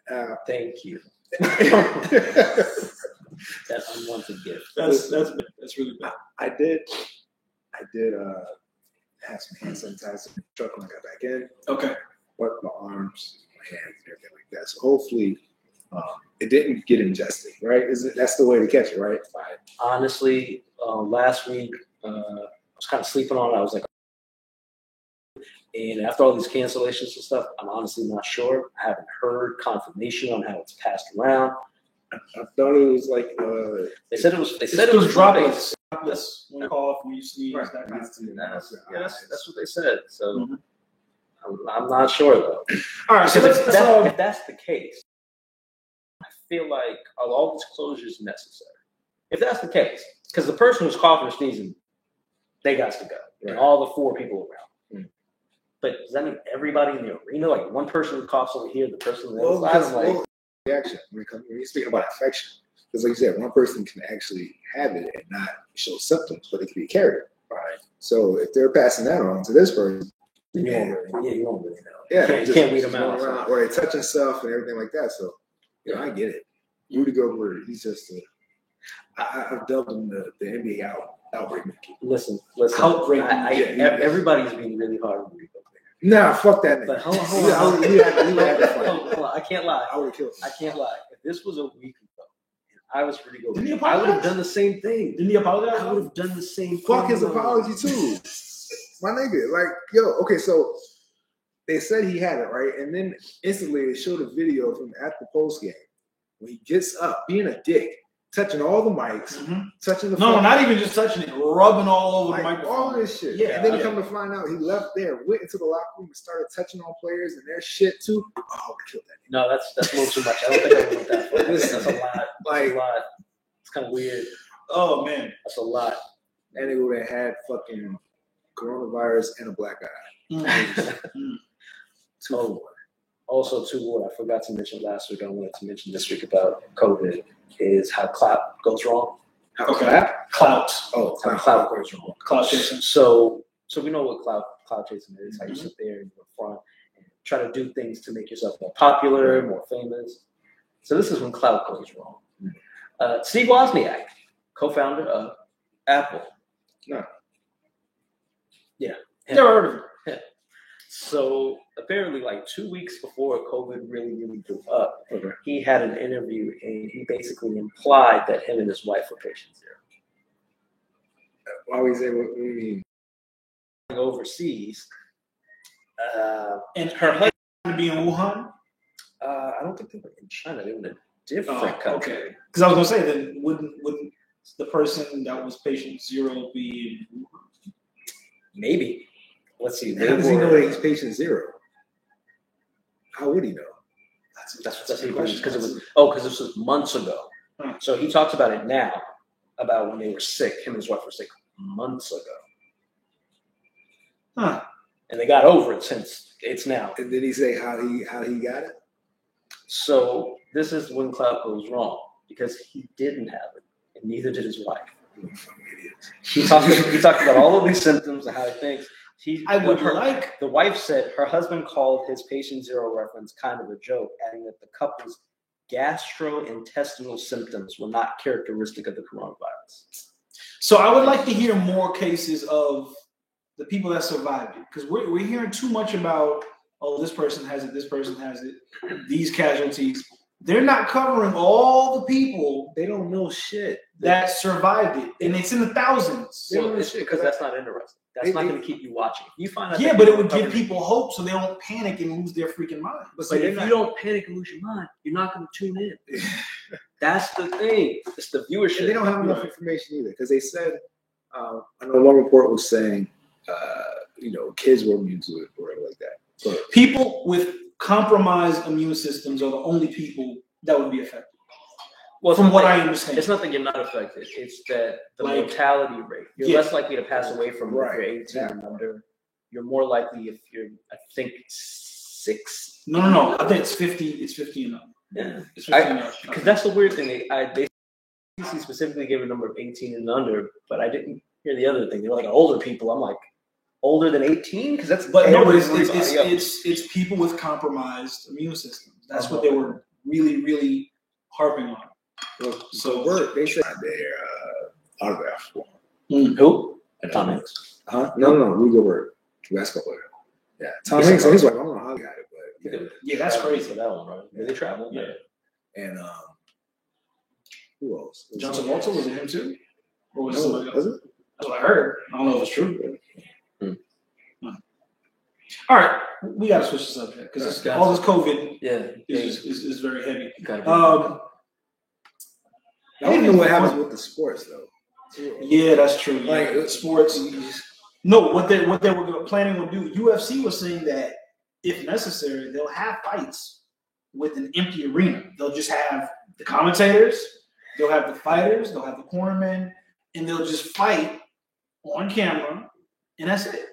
Thank you. That unwanted gift. That's really bad. I did have some hand sanitizer in the truck when I got back in. Okay. Wiped my arms, my hands, and everything like that. So hopefully, it didn't get ingested, right? That's the way to catch it, right? Honestly, last week I was kind of sleeping on it. I was like, and after all these cancellations and stuff, I'm honestly not sure. I haven't heard confirmation on how it's passed around. I thought it was like They said it was droplets. Droplets. When you cough, when you sneeze, Right. that kind of thing. That's what they said. So I'm not sure though. All right. So Because let's if that's the case, I feel like all this closure is necessary. If that's the case, because the person who's coughing or sneezing, they got to go. Right. And all the 4 people around. But does that mean everybody in the arena, like one person who coughs over here, the person on the other side? I'm like, reaction when you're speaking about infection, because like you said, one person can actually have it and not show symptoms, but it can be carried. right. So if they're passing that on to this person, You don't really know. yeah, You can't weed them out. around, or they touching stuff and everything like that. So yeah, I get it. Rudy Gobert, he's just I've dubbed him the NBA outbreak monkey. Listen. Outbreak. Everybody's being really hard on Rudy Gobert. Nah, fuck that nigga. But hold on. We had to fight. Hold on. I can't lie. I would have killed him. I can't lie. If this was a week ago, and I was Rudy Didn't he Gobert, I would have apologize? done the same thing. Didn't he apologize? I would have done the same Fuck thing. his apology too. My nigga, like, yo, okay, so they said he had it, right? And then instantly they showed a video of him at the post game when he gets up, being a dick, touching all the mics, touching the No, phone, not even just touching it, rubbing all over like, the microphone. all this shit. Yeah, and then yeah. come to find out he left there, went into the locker room and started touching on players and their shit too. Oh, I would kill that nigga. No, that's a little too much. I don't think I went that far. That's a lot. That's a lot. It's kind of weird. Oh man. That's a lot. That nigga would have had fucking coronavirus and a black eye. Also, too, what I forgot to mention last week, I wanted to mention this week about COVID is how clout goes wrong. Okay. Clout. Oh, How clout goes wrong. Clout chasing. So we know what clout chasing is. How you sit there in the front and try to do things to make yourself more popular, more famous. So this is when clout goes wrong. Steve Wozniak, co-founder of Apple. No. Yeah. Never heard of him. So apparently, like 2 weeks before COVID really blew up, Okay. he had an interview and he basically implied that him and his wife were patient zero. Why would he say what do you mean? Overseas, And her husband to be in Wuhan? I don't think they were in China. They were in a different country. Okay. Because I was gonna say then wouldn't the person that was patient zero be in Wuhan? Maybe. Let's see. How does he know that he's patient zero? How would he know? That's a good question. Because this was months ago. So he talks about it now, about when they were sick. Him and his wife were sick months ago. Huh. And they got over it since it's now. And did he say how he got it? So this is when clout goes wrong because he didn't have it, and neither did his wife. He talked about all of these symptoms and how he thinks. The wife said her husband called his patient zero reference kind of a joke, adding that the couple's gastrointestinal symptoms were not characteristic of the coronavirus. So I would like to hear more cases of the people that survived it, because we're hearing too much about, oh, this person has it, this person has it, these casualties. They're not covering all the people They don't know shit. that survived it, and it's in the thousands. They don't know It's shit because that's not interesting. That's not going to keep you watching. If you find out, Yeah, that but it people would are give covering- people hope so they don't panic and lose their freaking mind. But if you don't panic and lose your mind, you're not going to tune in. That's the thing. It's the viewership. And they don't have enough information either, because they said, I know one report was saying, kids were immune to it or whatever like that. So People with compromised immune systems are the only people that would be affected. Well, From what I it's understand. not that you're not affected. It's that the Like- mortality rate. You're Yeah. less likely to pass away from it if Right. you're 18 and under. You're more likely if you're, I think, 6. No. I think it's 50. It's 50 and up. Yeah. It's 50 and up. Because that's the weird thing. They specifically gave a number of 18 and under, but I didn't hear the other thing. They're like older people. I'm like, older than 18? Because that's But no, everybody else. it's people with compromised immune systems. That's what they were really, really harping on. So they said their autograph for Who? Tom Hanks. Huh? No, Rudy Gobert, basketball player. Yeah, Tom Hanks and his wife. I don't know how he got it, but yeah, that's crazy. For that one, right? Did they travel? Yeah. And who else? Johnson Walter, was it him too? Or was it No, somebody else? was it? That's what I heard. I don't know if it's true. All right, we got to switch the subject because all this COVID is very heavy. I don't know what happens with the sports though. Yeah, that's true. Like sports. No, what they were planning to do. UFC was saying that if necessary, they'll have fights with an empty arena. They'll just have the commentators, they'll have the fighters, they'll have the cornermen, and they'll just fight on camera, and that's it.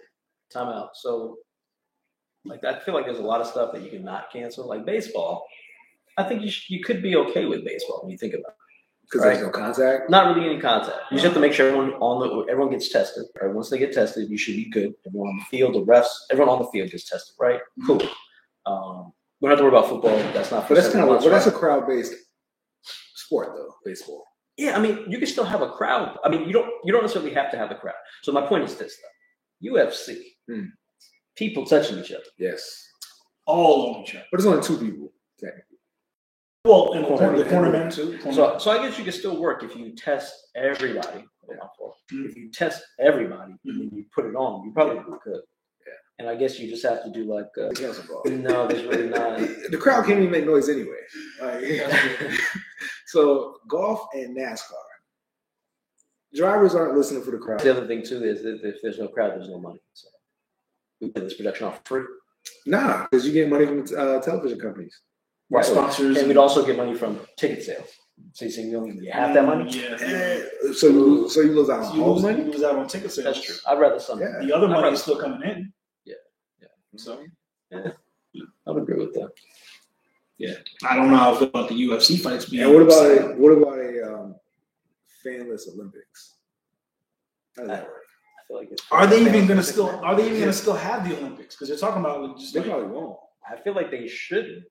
Time out. So, like, I feel like there's a lot of stuff that you cannot cancel, like baseball. I think you could be okay with baseball when you think about it. Because there's no contact? Not really any contact. You just have to make sure everyone gets tested. Right? Once they get tested, you should be good. Everyone on the field, the refs, everyone on the field gets tested, right? Cool. We don't have to worry about football. That's not. But that's kind of that's a crowd-based sport, though. Baseball. Yeah, I mean, you can still have a crowd. I mean, you don't necessarily have to have a crowd. So my point is this, though: UFC, people touching each other. Yes. All on each other. But it's only two people, technically. Well, and the cornerman too. So I guess you can still work if you test everybody. If you test everybody and then you put it on, you probably could. Yeah. And I guess you just have to do like no, there's really not. The crowd can't even make noise anyway. So golf and NASCAR. Drivers aren't listening for the crowd. The other thing too is that if there's no crowd, there's no money. So we put this production off free. Nah, because you get money from television companies. Right. Sponsors, and we'd also get money from ticket sales. So you only have that money. Yeah. So you lose out on all money. You lose out on ticket sales. That's true. I'd rather some. Yeah. The other money is still coming in. Yeah. So I would agree with that. Yeah. I don't know how I feel about the UFC fights being. And what about a fanless Olympics? How does that work? I feel like Are they even going to still have the Olympics? Because they're talking about just they probably won't. I feel like they shouldn't.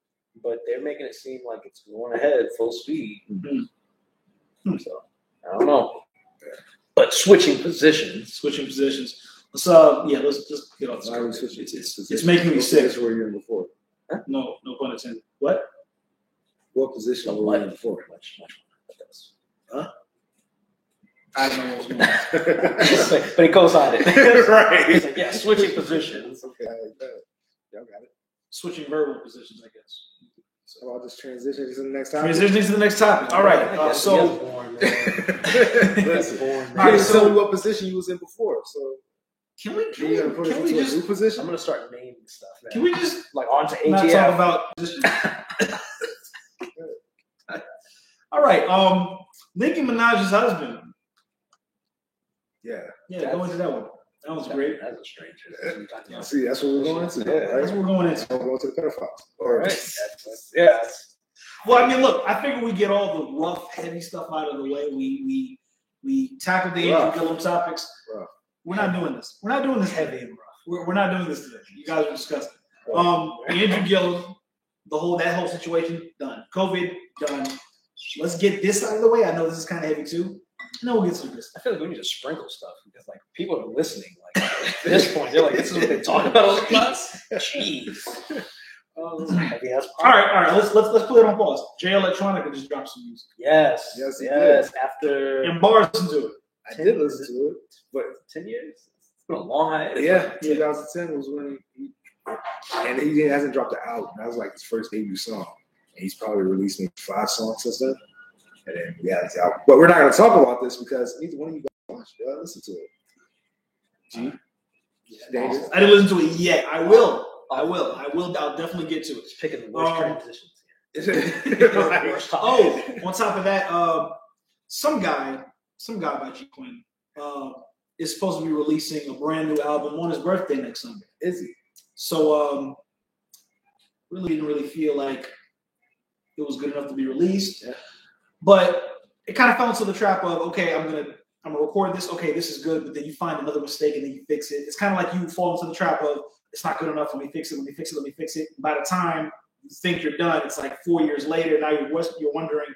But they're making it seem like it's going ahead full speed. So I don't know. But switching positions. Let's just get off the script. It's making me sick. That's where you were in before. Huh? No pun intended. What position were you in before? Much. Huh? I don't know what's going on. But he co-signed it. Right. He's like, yeah, switching positions. Okay, y'all got it. Switching verbal positions, I guess. So I'll just transition to the next topic. Transitioning to the next topic. All right. Listen, all right. So what position you was in before? So can we just new position? I'm gonna start naming stuff. Man. Can we just like onto ATF? Not talk about position? All right. Nicki Minaj's husband. Yeah. Go into that one. That was great. That's a strange. See, that's what we're going into. Yeah, that's what we're going into. We're going to the pedophiles. All right. Yes. Well, I mean, look, I figure we get all the rough, heavy stuff out of the way. We tackle the Andrew Gillum topics. Rough. We're not doing this. We're not doing this heavy and rough. We're not doing this today. You guys are disgusting. Andrew Gillum, that whole situation, done. COVID, done. Let's get this out of the way. I know this is kind of heavy too. No, we'll get through this. I feel like we need to sprinkle stuff because, like, people are listening. Like, at this point, they're like, "This is what they talk about all the class." Jeez. All right. Let's put it on pause. Jay Electronica just dropped some music. Yes. After and bars to it. I did listen to it, but 10 years. It's been a long hiatus. Yeah, 2010 was when he hasn't dropped an album. That was like his first debut song, and he's probably released maybe 5 songs since then. And then it's out. But we're not going to talk about this because neither one of you guys watched it. Listen to it. Dangerous. I didn't listen to it yet. I will. I'll definitely get to it. Just picking the worst transitions. On top of that, some guy by G Quinn is supposed to be releasing a brand new album on his birthday next Sunday. Is he? So really didn't really feel like it was good enough to be released. Yeah. But it kind of fell into the trap of, okay, I'm gonna record this. Okay, this is good, but then you find another mistake and then you fix it. It's kind of like you fall into the trap of, it's not good enough. Let me fix it. And by the time you think you're done. It's like 4 years later. Now you're wondering,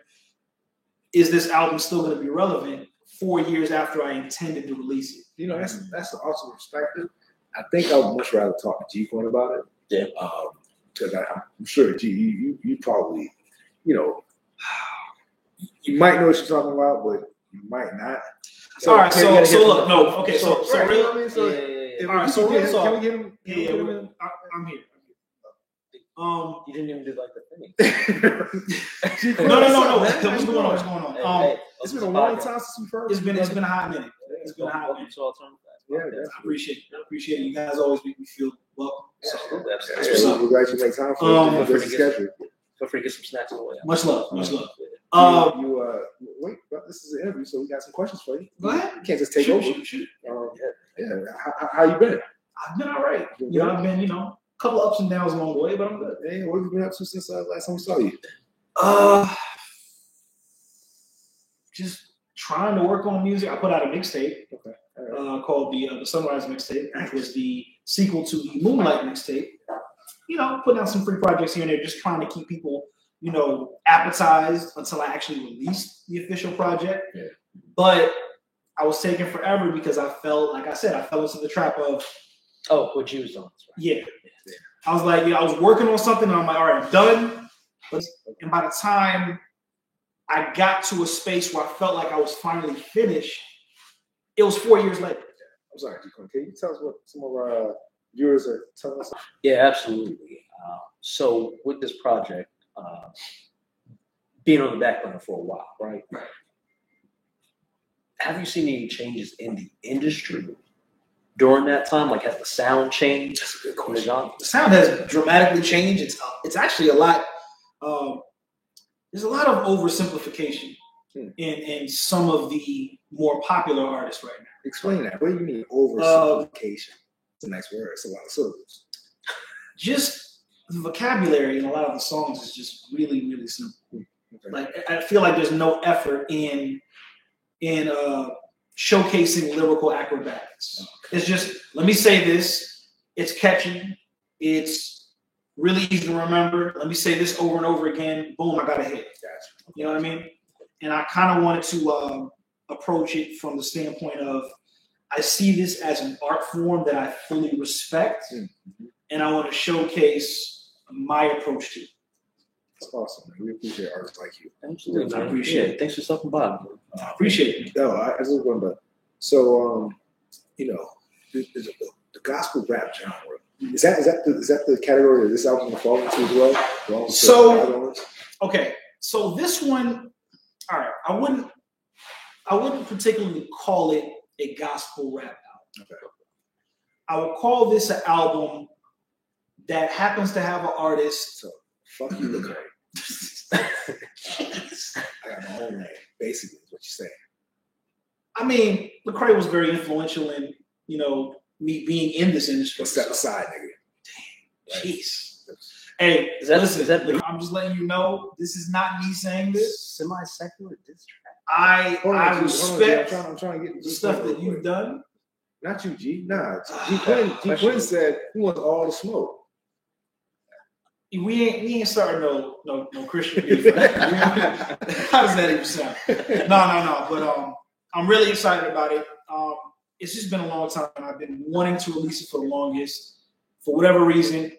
is this album still going to be relevant 4 years after I intended to release it? You know, that's the awesome perspective. I think I would much rather talk to G-Coin about it. Yeah. Because I'm sure G, you probably, you know, you might know what you're talking about, but you might not. So, all right. So look, no. Okay. So right, real. You know what I mean? So, all right. So real talk. Can we get him? Yeah, I'm here. You didn't even do like the thing. No. What's going on? It's been a long time since we've heard. It's been a hot minute. It's been a hot minute. Yeah, I appreciate it. You guys always make me feel welcome. So, we're glad you make time for it. Schedule. Feel free to get some snacks on the way out. Much love. Wait, but this is an interview, so we got some questions for you. Go ahead. You can't just take over. Shoot. How you been? I've been all right. I've been, a couple ups and downs along the way, but I'm good. Hey, what have you been up to since last time we saw you? Just trying to work on music. I put out a mixtape called the Sunrise Mixtape, which was the sequel to the Moonlight Mixtape. Putting out some free projects here and there, just trying to keep people, appetized until I actually released the official project. Yeah. But I was taking forever because I fell into the trap of what you was on. Yeah. I was like, I was working on something and I'm like, all right, I'm done. And by the time I got to a space where I felt like I was finally finished, it was 4 years later. I'm sorry, G-Coin. Can you tell us what some of our viewers are telling us? Yeah, absolutely. So with this project, being on the back burner for a while, right? Have you seen any changes in the industry during that time? Like, has the sound changed? That's a good question. The sound has dramatically changed. It's actually a lot. There's a lot of oversimplification in some of the more popular artists right now. Explain that. What do you mean oversimplification? It's a nice word. It's a lot of syllables. Just the vocabulary in a lot of the songs is just really, really simple. Okay. Like, I feel like there's no effort in showcasing lyrical acrobatics. It's just, let me say this. It's catchy. It's really easy to remember. Let me say this over and over again. Boom, I got a hit. Gotcha. You know what I mean? And I kind of wanted to approach it from the standpoint of, I see this as an art form that I fully respect, and I want to showcase my approach to it. That's awesome, man. We appreciate artists like you. Absolutely, I appreciate it. Thanks for stopping by. I appreciate it. No, I just wonder. So, the gospel rap genre. Is that the category that this album will fall into as well? So this one, all right. I wouldn't particularly call it a gospel rap album. Okay. I would call this an album that happens to have an artist. So fuck you, Lecrae. I got my own name. Basically, is what you're saying. I mean, Lecrae was very influential in me being in this industry. Step aside, nigga. Jeez. Hey, listen, I'm just letting you know, this is not me saying this. Semi-secular diss track. I respect I'm trying to get the stuff that you've done. Not you, G. Nah. G. Quinn said he wants all the smoke. We ain't starting no Christian beef. How does that even sound? No. But I'm really excited about it. It's just been a long time. I've been wanting to release it for the longest. For whatever reason,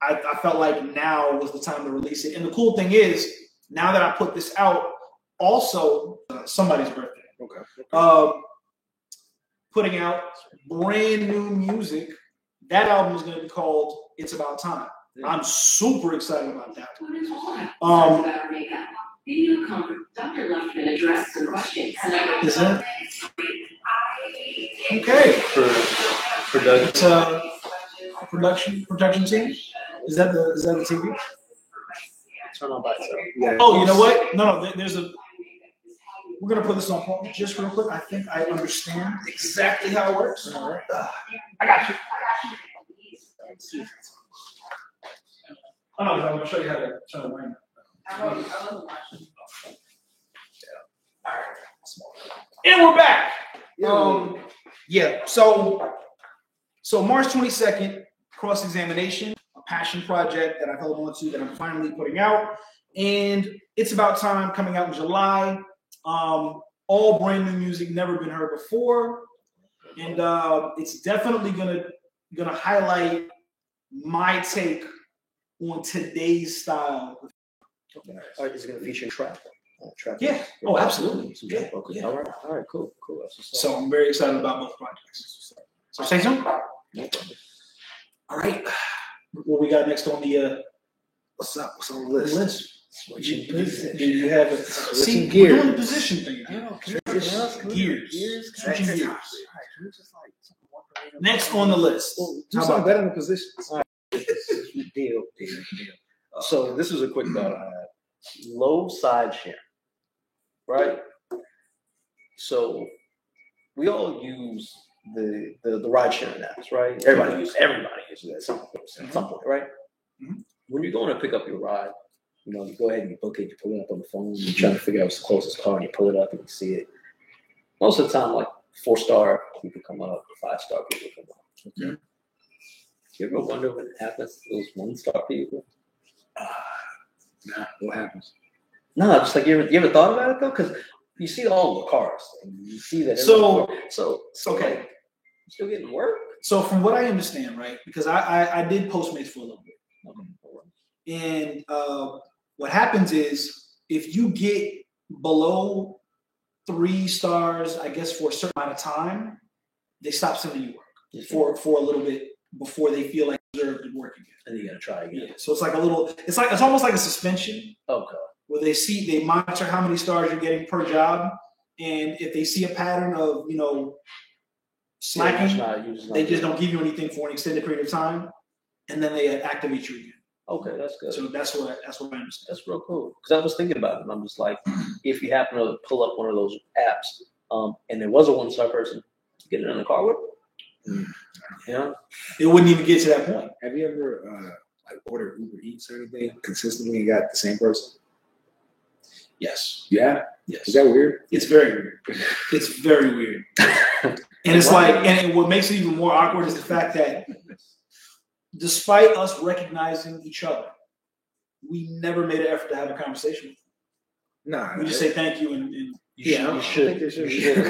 I felt like now was the time to release it. And the cool thing is, now that I put this out, also somebody's birthday. Okay. Putting out brand new music. That album is going to be called "It's About Time." Yeah. I'm super excited about that. Dr. Luckman addressed some questions. Is that okay? Production team. Is that the TV? Turn on by itself. Yeah. Oh, you know what? No. There's a. We're gonna put this on pause just real quick. I think I understand exactly how it works. All right. I got you. Oh no, I'm gonna show you how to turn the ring. I wasn't watching. All right. And we're back. So March 22nd, cross-examination. passion project that I've held on to that I'm finally putting out. And It's About Time, coming out in July. All brand new music, never been heard before. And it's definitely gonna highlight my take on today's style. Okay. All right, is it going to feature trap? Trap. Yeah. Oh, absolutely. Yeah. Okay. Yeah. All right. Cool. So I'm very excited about both projects. So say something. All right. What we got next on the What's up? What's on the list? Switching do position. you have a see? gears. We're doing the position thing. Gears. Switching gears. Next on the list. Do How something about better than positions. Deal. So this was a quick thought I had. Low side share, right? So we all use the ride sharing apps, right? Everybody uses it at some point, right? Mm-hmm. When you're going to pick up your ride, you know, you go ahead and you book it, you pull it up on the phone, you're trying to figure out what's the closest car, and you pull it up and you see it. Most of the time, like 4-star people come up, 5-star people come up. Okay. You ever wonder what happens to those 1-star people? Nah, what happens? No, just like you ever thought about it though? Because you see all the cars and you see that. So Okay, like, you still getting work? So from what I understand, right? Because I did Postmates for a little bit, and what happens is if you get below 3 stars, I guess for a certain amount of time, they stop sending you work for a little bit before they feel like you deserve to work again. And you gotta try again. Yeah. So it's like it's almost like a suspension. Okay. Where they monitor how many stars you're getting per job, and if they see a pattern of slacking, they just don't give you anything for an extended period of time, and then they activate you again. Okay, that's good. So that's what I understand. That's real cool. Because I was thinking about it, and I'm just like, if you happen to pull up one of those apps, and there was a 1-star person, get it in the car with. Yeah. It wouldn't even get to that point. Have you ever ordered Uber Eats or anything consistently and got the same person? Yes. Yeah. Yes. Is that weird? It's very weird. It's very weird. And it's like, and what makes it even more awkward is the fact that despite us recognizing each other, we never made an effort to have a conversation with them. Nah. We just say thank you and You should.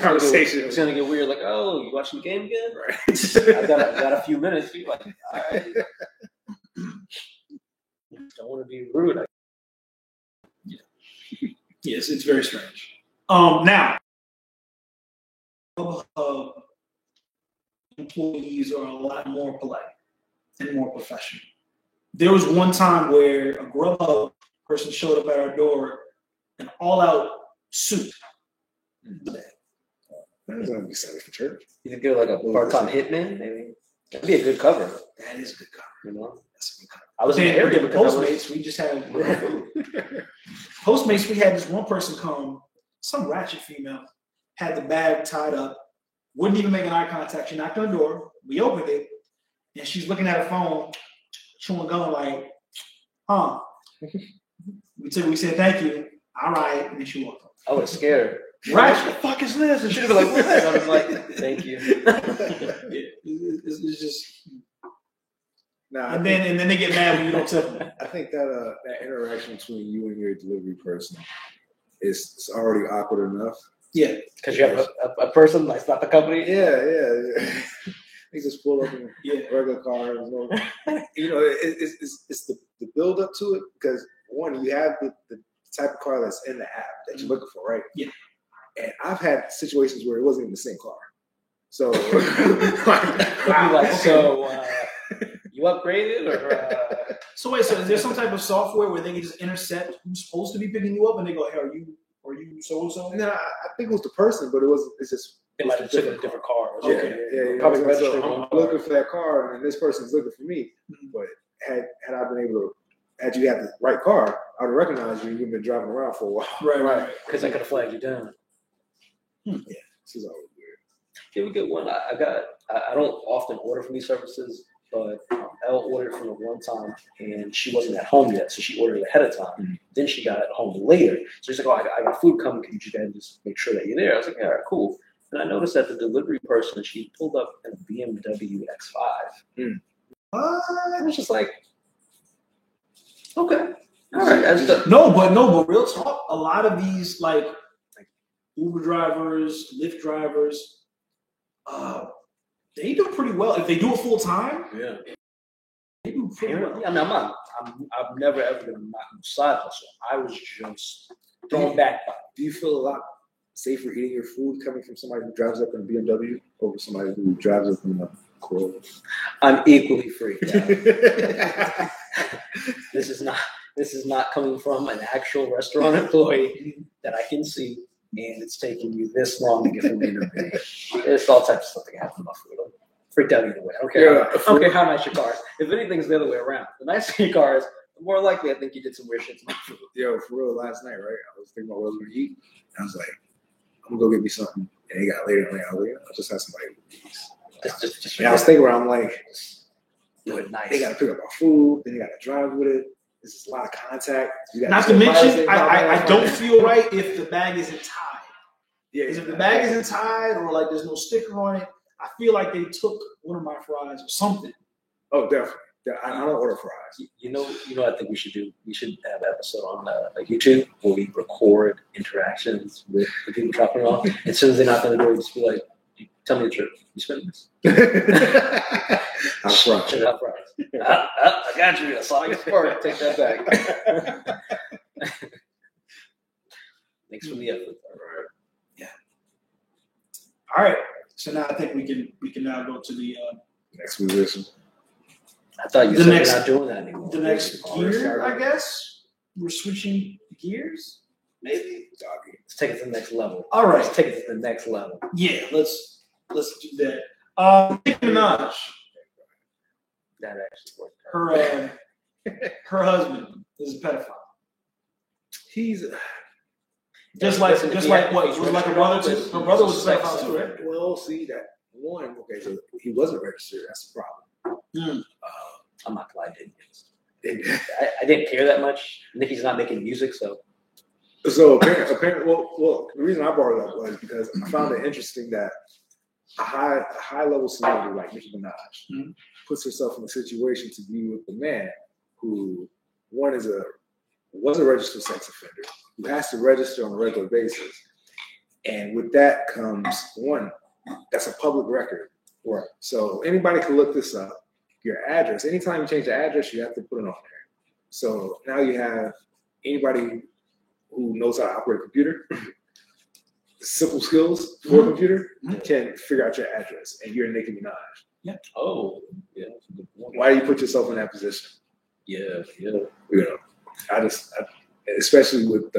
Conversation. It's gonna get weird. Like, oh, you watching the game again? Right. I got a few minutes. You're like, all right. Don't want to be rude. Yes, it's very strange. Now, employees are a lot more polite and more professional. There was one time where a Grubhub person showed up at our door in all-out suit. That was going to be set for church. You think they're like a part-time hitman, maybe? That'd be a good cover. That is a good cover. You know, that's a good cover. I was in the area with Postmates. We just had Postmates. We had this one person come, some ratchet female, had the bag tied up, wouldn't even make an eye contact. She knocked on the door. We opened it, and she's looking at her phone, chewing gum, like, huh? We said thank you. All right, and then she walked off. I was scared. Right? What the fuck is this? And she'd be like, what? I was like, thank you. It's just. Nah, and then they get mad when you don't tip them. I think that that interaction between you and your delivery person is already awkward enough. Yeah, because you have a person that's not the company. Yeah. They just pull up in a regular car. It's the build up to it because one, you have the type of car that's in the app that you're looking for, right? Yeah. And I've had situations where it wasn't even the same car. So, you upgraded or? So wait, so is there some type of software where they can just intercept who's supposed to be picking you up, and they go, "Hey, are you so and so?" No, I think it was the person, but it's just. It might have been a different car. Yeah. Probably registered. I'm looking for that car, and this person's looking for me. Mm-hmm. But had I been able to, had you had the right car, I would have recognized you. You've been driving around for a while. Right. Because I could have flagged you down. Yeah, this is always weird. Yeah, we get one. I don't often order from these services, but Elle ordered from her one time, and she wasn't at home yet, so she ordered it ahead of time. Mm-hmm. Then she got it home later. So she's like, "Oh, I got food coming. Can you guys just make sure that you're there?" I was like, "Yeah, all right, cool." And I noticed that the delivery person, she pulled up in a BMW X5. Mm. I was just like, Okay. All right. No, but real talk. A lot of these like Uber drivers, Lyft drivers, they do pretty well if they do it full time. Yeah. They do pretty well. I mean, I'm never ever gonna knock side hustle. I was just thrown back. Do you feel a lot safer eating your food coming from somebody who drives up in a BMW over somebody who drives up in a Corolla? I'm equally free. Yeah. This is not coming from an actual restaurant employee that I can see, and it's taking you this long to get from A to B. It's all types of stuff that can happen about food. I'm freaked out either way. I don't care how nice your car is. If anything's the other way around, the nicer your car is, the more likely I think you did some weird shit to my food. Yo, for real, last night, right? I was thinking about what I was gonna eat. And I was like, I'm gonna go get me something. And he got later in the night. I was like, I'll just have somebody with these. Just And I was thinking around, I'm like, do it nice. they gotta pick up our food, then they gotta drive with it. There's just a lot of contact. Not to mention, I don't feel right if the bag isn't tied. Yeah, If the bag isn't tied or like there's no sticker on it, I feel like they took one of my fries or something. Oh, definitely. I don't order fries. You know, I think we should do. We should have an episode on YouTube where we record interactions with the people dropping off. As soon as they knock on the door, just be like, "Tell me the truth. You spent this?" I'm fries. I got you. I saw your spark. Take that back. Thanks for the effort. All right. Yeah. All right. So now I think we can now go to the Next musician. I thought you The said next- we're not doing that anymore. the next gear. I guess we're switching gears. Maybe. Doggy. Let's take it to the next level. All right. Let's take it to the next level. Yeah. Let's do that. Nicki Minaj. That actually worked. Her husband is a pedophile. He's Just like what? Was like a brother too? Her brother was a pedophile too, right? well, see that one. Okay, so he wasn't registered. That's the problem. I'm not gonna lie, I didn't care that much. Nicki's not making music, so So apparently, well, the reason I brought it up was because I found it interesting that a high level celebrity like Nicki Minaj puts herself in a situation to be with a man who was a registered sex offender, who has to register on a regular basis, and with that comes one, that's a public record. right. So anybody can look this up. Your address. Anytime you change the address, you have to put it on there. So now you have anybody who knows how to operate a computer, simple skills for a computer, can figure out your address, and you're Nicki Minaj. Oh, yeah. Why do you put yourself in that position? Yeah. You know, I especially with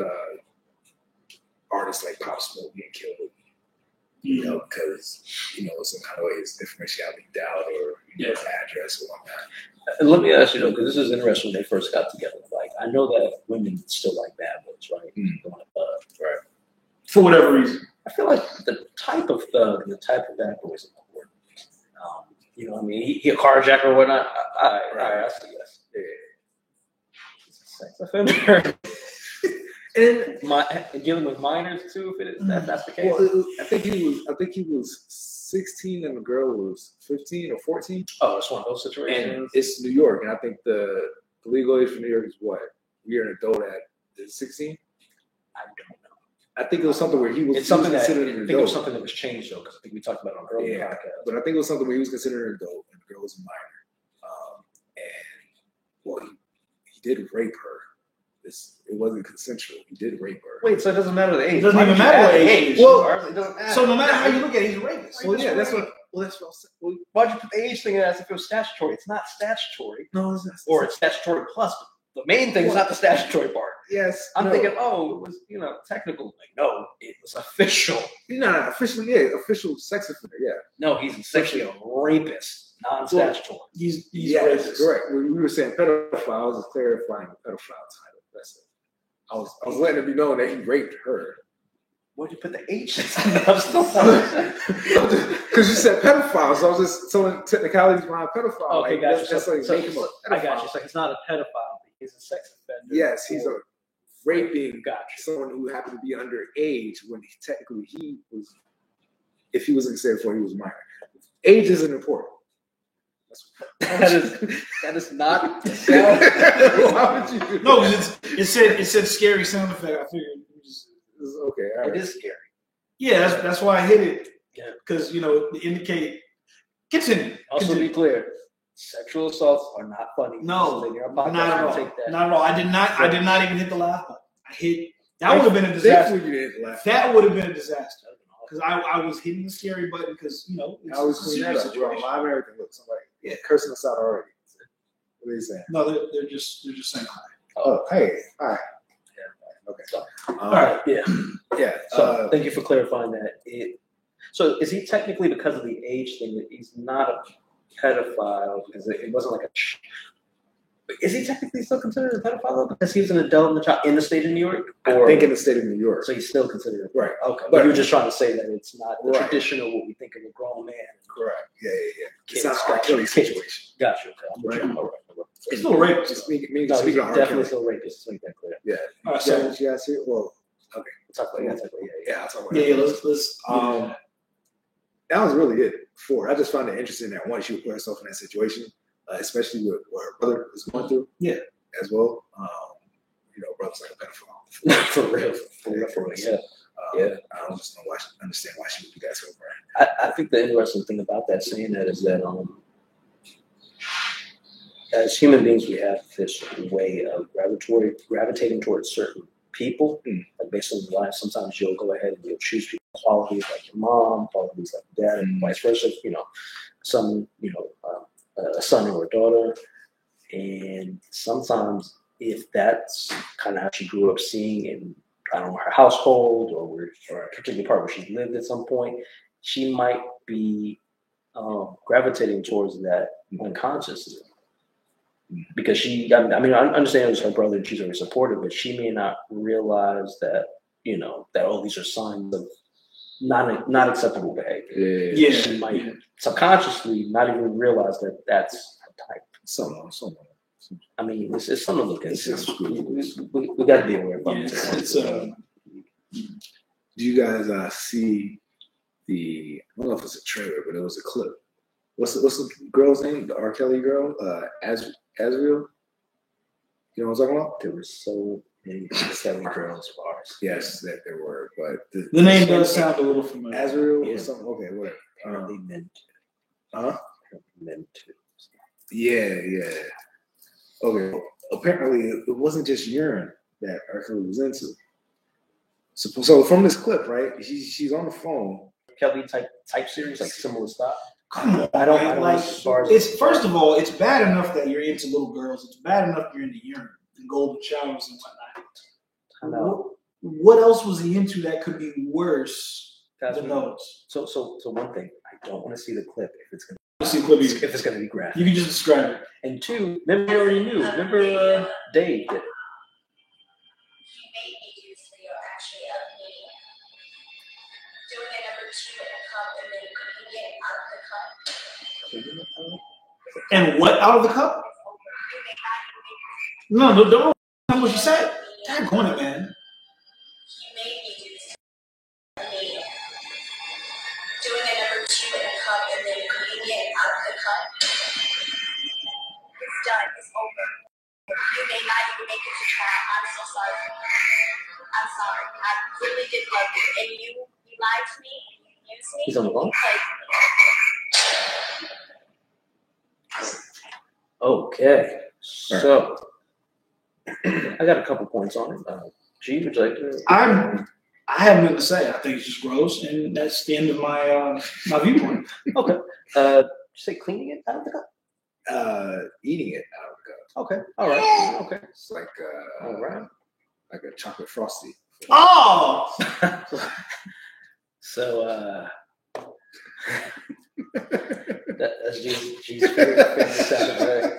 artists like Pop Smoke getting killed. You know, because some kind of way his information got leaked out, or his address or whatnot. And let me ask you though, because this is interesting when they first got together. Like, I know that women still like bad boys, right? Right. For whatever reason. I feel like the type of thug and the type of bad boy is important. You know what I mean? He a carjacker or whatnot. All right, I see. Yes. Yeah. He's a sex offender. And dealing with minors too, if that's the case. Well, I think he was 16 and the girl was 15 or 14. Oh, it's one of those situations. And it's New York, and I think the legal age for New York is what? You're an adult at 16. I don't know. I think it was something where he was. It's something that I considered think an it adult. was something that was changed though, because I think we talked about it on an earlier podcast. But I think it was something where he was considered an adult and the girl was a minor. He did rape her. It wasn't consensual. He did rape her. Wait, so it doesn't matter the age. It doesn't even matter what age. Well, it doesn't matter. So no matter how you look at it, he's a rapist. Well, yeah, that's what I'm saying. Why'd you put the age thing in as if it was statutory? It's not statutory. No, it's not. Or it's statutory plus. The main thing is not the statutory part. Yes. I'm thinking, it was, technical. Like, no, it was official. No, official. Yeah, official sex offender. Yeah. No, he's essentially a rapist, non-statutory. He's Yes, racist. correct. When we were saying pedophile, I was clarifying the pedophile title. That's it. I was letting it be known that he raped her. Why'd you put the H? I'm still because you said pedophile, so I was just telling technicalities behind pedophile. Okay, like, gotcha. Just like make him a pedophile. I got you. So he's not a pedophile, but he's a sex offender. Yes, he's a raping Gotcha. someone who happened to be underage when technically he was. If he was considered for, he was minor. Age isn't important. That is not. Why would you do No, that? it said scary sound effect. I figured Okay, all right. It is scary. yeah, that's why I hit it. Yeah. Because to indicate. Continue. Also, Continue. be clear: sexual assaults are not funny. No, So in your podcast, not at all. take that. Not at all. I did not even hit the laugh button. I hit. That would have been a disaster. Thankfully, you didn't laugh. That would have been a disaster. Because I was hitting the scary button because I was it's a cleaning serious that up. We're on situation. live everything. Look, somebody cursing us out already. What are you saying? No, they're just saying hi. Oh, hey, hi. Yeah. Okay. So, All right. Yeah. Yeah. So thank you for clarifying that. So is he technically, because of the age thing, that he's not a pedophile because it wasn't like a. Is he technically still considered a pedophile though, because he was an adult in the state of New York? I think in the state of New York. So he's still considered Right. Okay, but But you were just trying to say that it's not the Right. traditional what we think of a grown man. Correct. Yeah. It's Kids, not an R. Kelly situation. Gotcha. Okay. I'm with you. Right. All right. It's still rape. Just speaking No, he's of R. definitely Kelly. still rapist. Make that clear. Yeah. All right, So so you guys hear? Well, We'll talk about that. yeah, I'll talk about yeah, that. let's That was really it for. I just found it interesting that once you put herself in that situation, especially with what her brother is going through, Yeah. as well. Brother's like a pedophile. For real. Yeah. Yeah. I don't just understand why she would do that to her. I think the interesting thing about that, saying that, is that as human beings, we have this way of gravitating towards certain people, like based on your life. Sometimes you'll go ahead and you'll choose people, qualities like your mom, qualities like your dad, and vice versa. A son or a daughter, and sometimes if that's kind of how she grew up seeing in, I don't know, her household or a particular part where she lived at some point, she might be gravitating towards that unconsciously. Because I understand it was her brother and she's very supportive, but she may not realize that, these are signs of not acceptable behavior. Yeah. She might subconsciously not even realize that that's her type. Someone. I mean, it's something to look It's into. just We got to be aware of Yeah, it. Do you guys see the? I don't know if it's a trailer, but it was a clip. What's the girl's name? The R. Kelly girl, Azriel. You know what I'm talking about? There were so many Kelly girls bars. Yes, that there were, but the name does sound a little familiar. Azriel Yeah. or something. Okay, whatever. Apparently meant Huh? to. Yeah. Okay. Apparently, it wasn't just urine that R. Kelly was into. So from this clip, right? She's on the phone. Kelly type series, like similar style. Come on, I don't man, know like as far as- it's first of all, it's bad enough that you're into little girls. It's bad enough you're into urine and golden showers and whatnot. I know. What else was he into that could be worse Guys, than those? So one thing, I don't want to see the clip if it's gonna be graphic. You can just describe it. And two, remember we already knew. Remember Dave did it. He made me do this video actually of me doing a number 2 in a cup and then couldn't get it out of the cup. And what out of the cup? No, don't tell me what you said. Dad, going it, man. He made me do this of me doing a number 2 in a cup and then couldn't get it out of the cup. It's done. It's over. You may not even make it to trial. I'm so sorry. I'm sorry. I really did love you. And you lied to me and you used me. He's on the phone? Okay, so I got a couple points on it. G, would you like to? I have nothing to say. I think it's just gross, and that's the end of my my viewpoint. Okay. Did you say cleaning it out of the cup? Eating it out of the cup. Okay. All right. Okay. It's like All right. like a chocolate frosty. Oh, So that's G's favorite sound, right?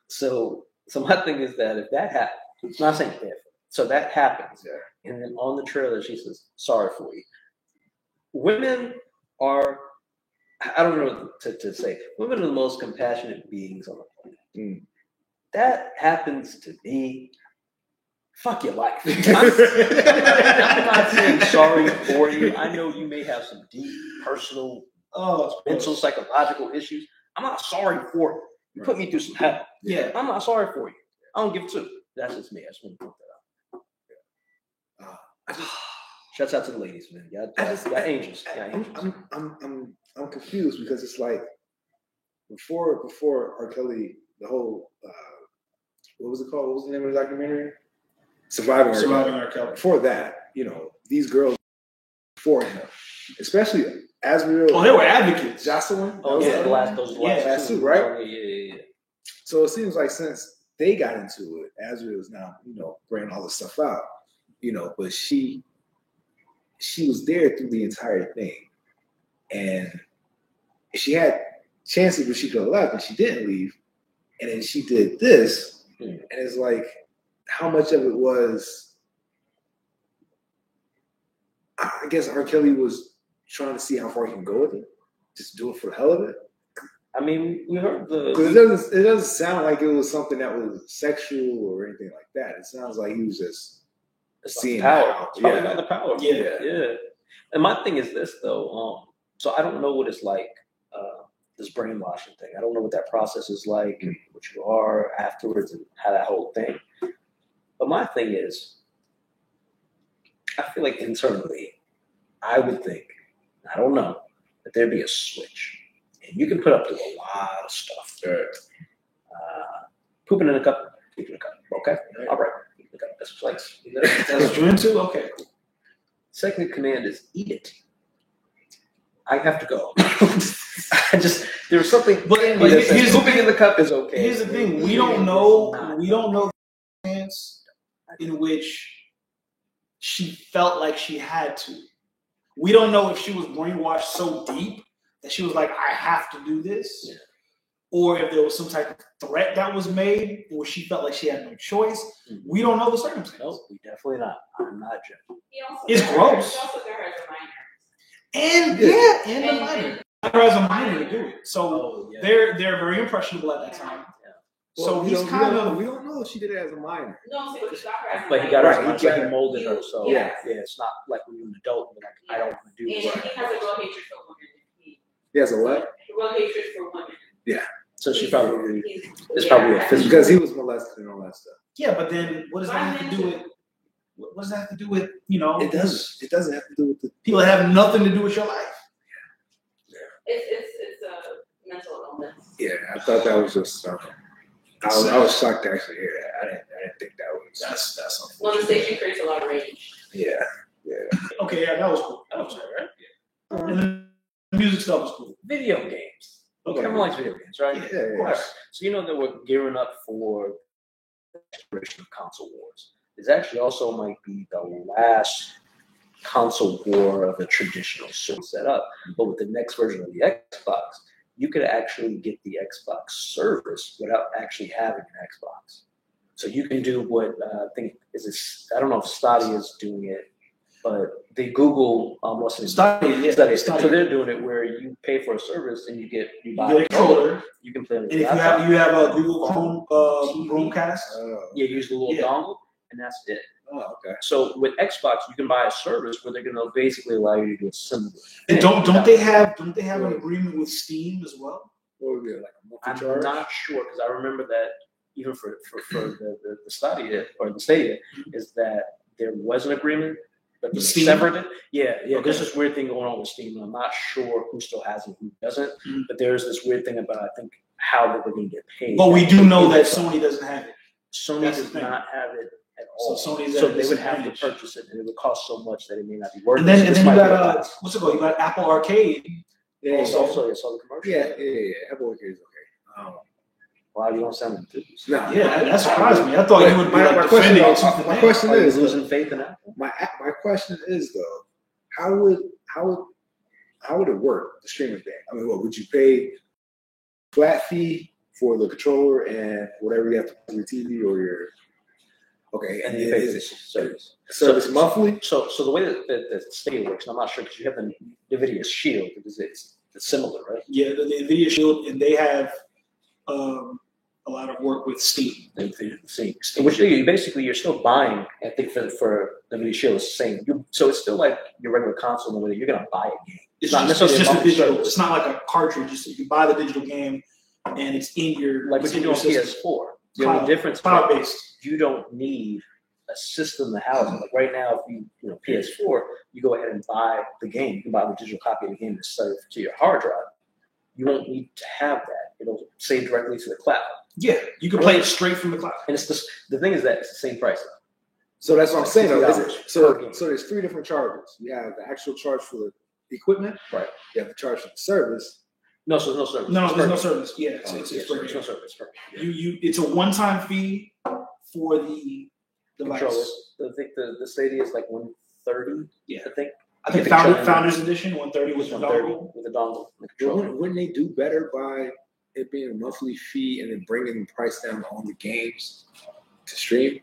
So my thing is that if that happens, I'm not saying if, so that happens, Yeah. and then on the trailer she says, "Sorry for you." Women are, I don't know what to say. Women are the most compassionate beings on the planet. That happens to me. Fuck your life. I'm not saying sorry for you. I know you may have some deep personal, mental, psychological issues. I'm not sorry for it. You put me through some hell. Yeah. I'm not sorry for you. I don't give a two. That's just me. I just want to point that out. Shouts out to the ladies, man. Y'all angels. I'm confused because it's like before R. Kelly, the whole what was it called? What was the name of the documentary? Surviving R. Kelly. Before that, these girls for him, especially Azriel. Oh, they were advocates. Jocelyn. Oh yeah, those last two, right? Oh, yeah. So it seems like since they got into it, Azriel is now bringing all this stuff out, but she was there through the entire thing, and she had chances where she could have left, and she didn't leave, and then she did this, and it's like, how much of it was? I guess R. Kelly was trying to see how far he can go with it, just do it for the hell of it. I mean, we heard because it doesn't sound like it was something that was sexual or anything like that. It sounds like he was just seeing power. It's probably not the power. Yeah. And my thing is this though. So I don't know what it's like, this brainwashing thing. I don't know what that process is like, and what you are afterwards, and how that whole thing. But my thing is, I feel like internally, I would think, I don't know, that there'd be a switch. And you can put up to a lot of stuff. Pooping in a cup, pooping in a cup. Okay, all right. That's like that's what you're into. Okay. Second command is eat it. I have to go. There's something. But here's pooping in the cup is okay. Here's the thing: we don't know. We don't know the chance in which she felt like she had to. We don't know if she was brainwashed so deep that she was like, I have to do this. Yeah. Or if there was some type of threat that was made where she felt like she had no choice. Mm-hmm. We don't know the circumstances. Nope, we definitely not. I'm not judging. It's gross. He also there as a minor. And the minor. As a minor to do it. So they're very impressionable at that time. Yeah. So he's kind of, we don't know if she did it as a minor. No, so he got her as a but minor. He got her, he molded her. So yeah, it's not like when you're an adult, you're like, I don't want to do this. And he has a real hatred for women. He has a what? Real hatred for women. Yeah. So she probably it's probably a physical, because he was molested and all that stuff. Yeah, but then what does that have to do with? What does that have to do with? It doesn't. It doesn't have to do with the people that have nothing to do with your life. Yeah. It's a mental illness. Yeah, I thought that was just. I was shocked to actually hear that. I didn't think that was. That's molestation creates a lot of rage. Yeah. Okay, that was cool. That was all right. Yeah. And the music stuff was cool. Video games. Okay. Everyone likes video games, right? Yeah, of course. So you know that we're gearing up for the exploration of console wars. This actually also might be the last console war of a traditional sort setup. But with the next version of the Xbox, you could actually get the Xbox service without actually having an Xbox. So you can do what I think I don't know if Stadia is doing it, but they Google what's it? Stadia. So they're doing it where you pay for a service and you buy a controller. You can play on the And laptop. If you have a Google Chrome Chromecast, use the little dongle, and that's it. Oh, okay. So with Xbox, you can buy a service where they're going to basically allow you to do a similar. And don't they have an agreement with Steam as well? Or would it like a I'm not sure because I remember that even for the Stadia or the Stadia is that there was an agreement, but they severed it. Yeah. Okay. There's this weird thing going on with Steam. I'm not sure who still has it, who doesn't. Mm-hmm. But there's this weird thing about I think how they were going to get paid. But we do know that Sony doesn't have it. Sony does not have it at all. So they would have to purchase it, and it would cost so much that it may not be worth it. And then you got what's it called? You got Apple Arcade. Yeah, also the commercial. Yeah. Apple Arcade is okay. Wow, you don't sound enthused. No, that surprised me. I thought you would be like defending it. My question is losing faith in Apple. My question is though, how would it work? The streaming thing. I mean, what would you pay flat fee for the controller and whatever you have to put on your TV or your and you pay the service monthly? So the way that the Stadia works, and I'm not sure because you have the NVIDIA Shield because it's similar, right? Yeah, the NVIDIA Shield, and they have a lot of work with Steam. Which you're still buying. I think for the video show, it's the same. So it's still like your regular console in the way that you're gonna buy a game. It's not necessarily just a digital. It's not like a cartridge. You buy the digital game, and it's in your like within your PS4. The only difference is you don't need a system to house it. Like right now, if you PS4, you go ahead and buy the game. You can buy the digital copy of the game and set it to your hard drive. You won't need to have that. It'll save directly to the cloud. Yeah, you can play it straight from the cloud. And it's the thing is that it's the same price now. So that's what I'm saying. So there's 3 different charges. You have the actual charge for the equipment, right? You have the charge for the service. No, so there's no service. No, there's no service. Yeah, it's no service. Yeah. It's a one-time fee for the device. Controllers. I think the Stadia is like $130. Yeah, I think Founders Edition $130 with the dongle. With the dongle. Wouldn't they do better by it being a monthly fee and then bringing the price down on the games to stream?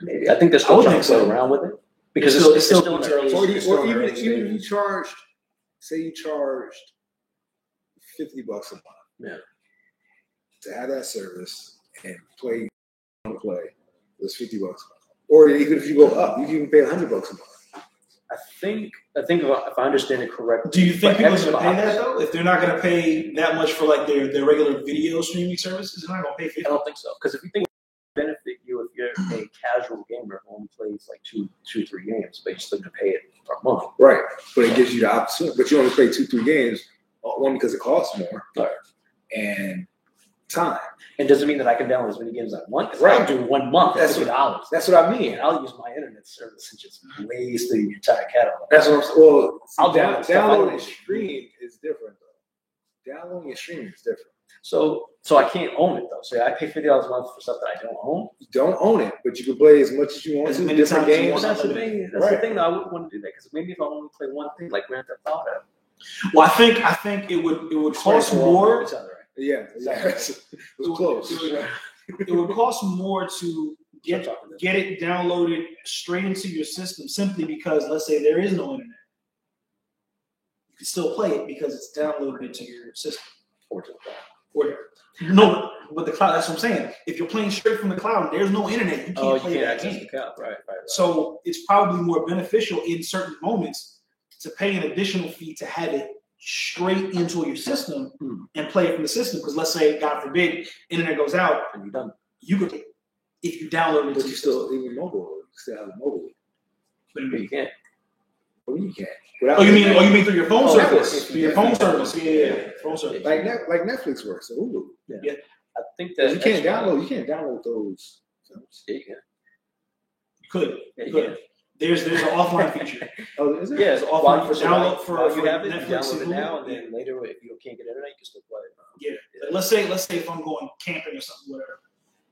Maybe. I think they're still trying to play around with it because it's still in the early stage. Or even if you charged, say you charged $50 a month, to have that service and play, it was $50 a month. Or even if you go up, you can even pay $100 a month. I think if I understand it correctly. Do you think people are going to pay that though? If they're not going to pay that much for like their regular video streaming services, they're not going to pay $50. I don't think so. Because if you think it would benefit you if you're a casual gamer who only plays like 2-3 games, but you're still going to pay it per month. Right. But it gives you the opportunity. But you only play 2-3 games. One, because it costs more. Right. And time. And doesn't mean that I can download as many games as I want. Because I'll do 1 month. That's $50. That's what I mean. And I'll use my internet service and just waste the entire catalog. That's what I'm saying. Well, I'll downloading and stream is different though. Downloading and streaming is different. So I can't own it though. So I pay $50 a month for stuff that I don't own. You don't own it, but you can play as much as you want to. Different games. That's the thing. That's the thing that I wouldn't want to do that because maybe if I only play one thing like Grand Theft Auto. Well, I think it would cost more. Yeah, exactly. It was close. It would cost more to get it downloaded straight into your system simply because, let's say, there is no internet. You can still play it because it's downloaded into your system. Or to the cloud. No, but the cloud, that's what I'm saying. If you're playing straight from the cloud, there's no internet. You can't play that game. Right. So it's probably more beneficial in certain moments to pay an additional fee to have it straight into your system and play it from the system. Because let's say, God forbid, internet goes out and you're done. You could, if you download it, but you still even mobile. You still have a mobile. But you can't. Well, you can't. You mean through your phone service? Through your phone service, yeah. Phone service, like Netflix works. So Hulu. Yeah. I think that you can't download those films. Yeah, you can. You could. You could. There's an offline feature. Oh, is it? Yeah, it's offline for download for you have it, Netflix. You download it now, and then later, if you can't get internet, you can still play it. Yeah. Like, let's say if I'm going camping or something, whatever,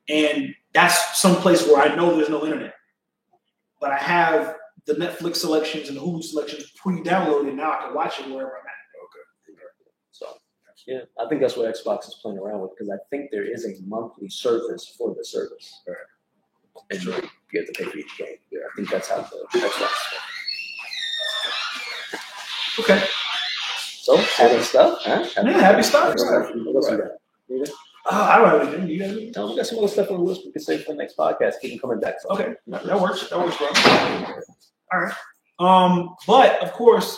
and that's some place where I know there's no internet, but I have the Netflix selections and the Hulu selections pre-downloaded. Now I can watch it wherever I'm at. Okay. So yeah, I think that's what Xbox is playing around with because I think there is a monthly service for the service. Right. And you have to pay for each game. Yeah, I think that's how the Xbox is. Okay. So, happy stuff, huh? Happy stuff. What else we got? I don't have anything. You got anything? No, we got some other stuff on the list we can save for the next podcast. Keep them coming back. So. Okay, that works. That works, bro. All right. But of course,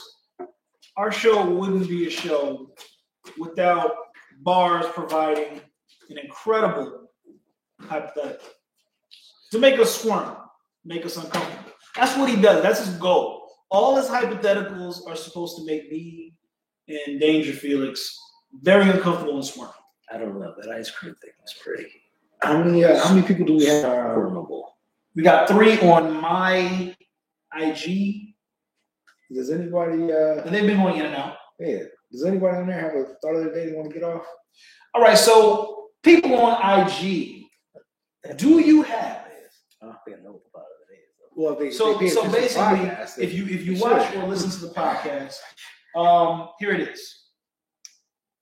our show wouldn't be a show without Bars providing an incredible hypothetical to make us squirm, make us uncomfortable. That's what he does. That's his goal. All his hypotheticals are supposed to make me and Danger Felix very uncomfortable and squirm. I don't know. That ice cream thing was pretty. How many people do we have? Formidable. We got 3 on my IG. Does anybody? And they've been going in and out. Yeah. Does anybody on there have a thought of the day they want to get off? All right. So people on IG, do you have? I don't think I know about it. Well, so basically, if you watch or listen to the podcast, here it is.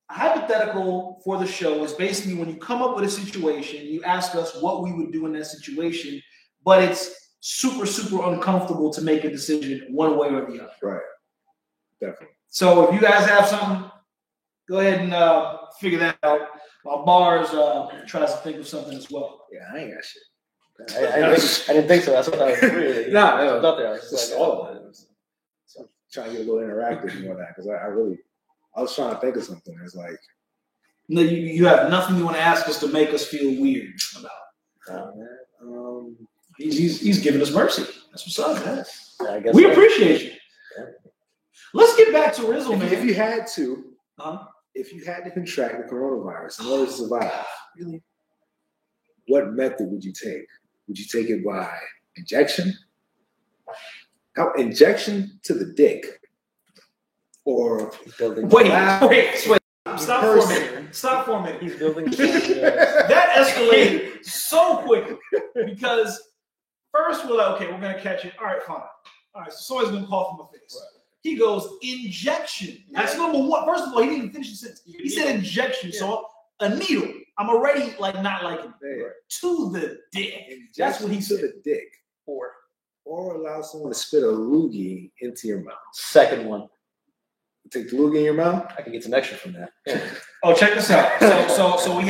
A hypothetical for the show is basically when you come up with a situation, you ask us what we would do in that situation, but it's super, super uncomfortable to make a decision one way or the other. Right. Definitely. So if you guys have something, Go ahead and figure that out while Bars tries to think of something as well. Yeah, I ain't got shit. I didn't think so. That's what I was really. No, I was out there. I was Just like, all of it. So I'm trying to get a little interactive and all that because I was trying to think of something. It's like, No, you have nothing you want to ask us to make us feel weird about. He's giving us mercy. That's what's up, man. I guess We so. appreciate you. Yeah. Let's get back to Rizzo, man. if you had to, Huh? if you had to contract the coronavirus in order to survive, really, what method would you take? Would you take it by injection? How injection to the dick, or Building. Wait. Stop for a minute. Stop for a minute. He's building. That escalated so quickly because first we're like, okay, we're gonna catch it. All right, fine. All right, so someone's gonna cough in my face. Right. He goes injection. That's number one. First of all, he didn't even finish the sentence. He said injection. Yeah. So a needle. I'm already like not liking it. There. To the dick. That's what he Injection said. to the dick, or allow someone to spit a loogie into your mouth. Second one. Take the loogie in your mouth. I can get some extra from that. Oh, check this out. So we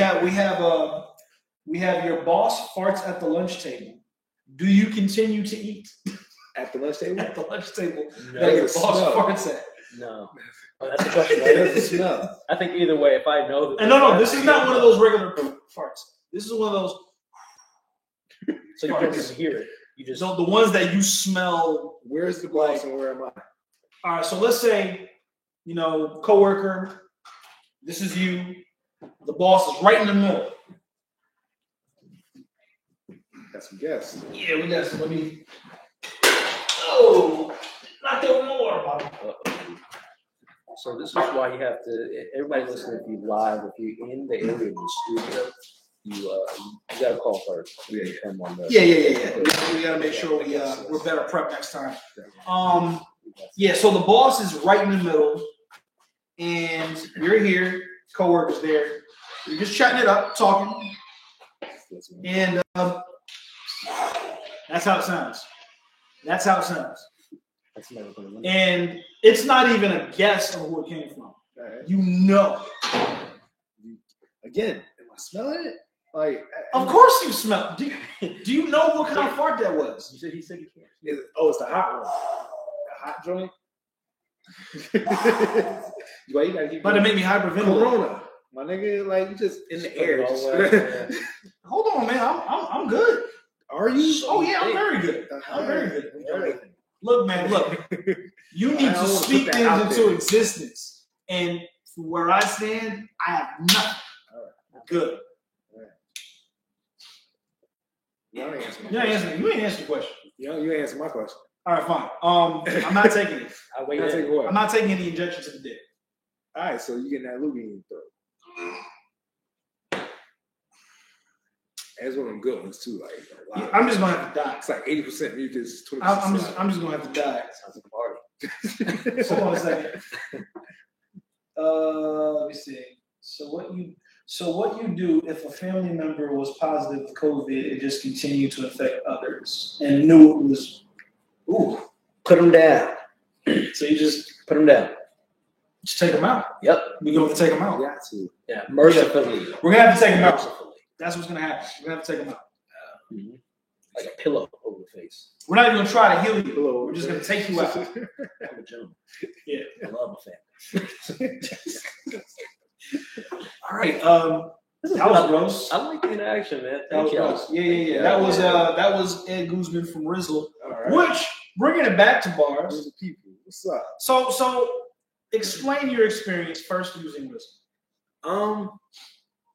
have your boss farts at the lunch table. Do you continue to eat At the lunch table? at the lunch table No. that your Does it boss smell? farts at? No. Oh, that's the question. It Right? doesn't smell. I think either way, if I know that. And no, this is not one of those regular farts. This is one of those. So you can't even hear it. You just. So the ones that you smell. Where's the boss and where am I? All right, so let's say, coworker, this is you. The boss is right in the middle. Got some guests. Yeah, we got some. Let me. Oh, knocked over my water bottle. So this is why you have to. Everybody listening, if you live, if you're in the area of the studio, you got to call first. Yeah. Come on the. Yeah. We gotta make sure we're better prepped next time. Yeah. So the boss is right in the middle, and you're here. Coworkers there. You're just chatting it up, talking, and that's how it sounds. That's how it sounds. That's never gonna win. And it's not even a guess of who it came from. Alright. You know. Again, am I smelling it? Like, Of course you smell. Do you know what kind of fart that was? He said he can't. it's the hot one. The hot joint. Why you gotta keep About to make me hyperventilate. Corona. My nigga, like you just in the air. Yeah. Hold on, man. I'm good. Are you? Oh yeah, I'm very good. I'm very good. Look, man, look. You need I to don't wanna speak put that out things into there. existence. And from where I stand, I have nothing. Good. You ain't answering You ain't answering the question. You ain't answer my question. All right, fine. I'm not taking it. I wait. You take what? I'm not taking any injections in the dick. All right, so you getting that loogie in your throat. That's one of them good ones too. Like a lot. I'm just gonna have to die. It's like 80% mucus, 20%. I'm just gonna have to die. Sounds like a party. Hold on a second. Let me see. So what you do if a family member was positive for COVID and just continued to infect others and knew it was Put them down. so you just Put them down. take them out. Yep. We're gonna have to take them out. You got to. Yeah. Mercifully. We're gonna have to take them out. That's what's gonna happen. We're gonna have to take them out. Like a pillow over the face. We're not even gonna try to heal you. Hello. We're just gonna take you out. I'm a gentleman. Yeah. I love my family. All right. That was gross. I like the interaction, man. That was Thank you. gross. Yeah. That was Ed Guzman from Rizzle. All right. Which bringing it back to bars. Those are people. What's up? So explain your experience first using Rizzle.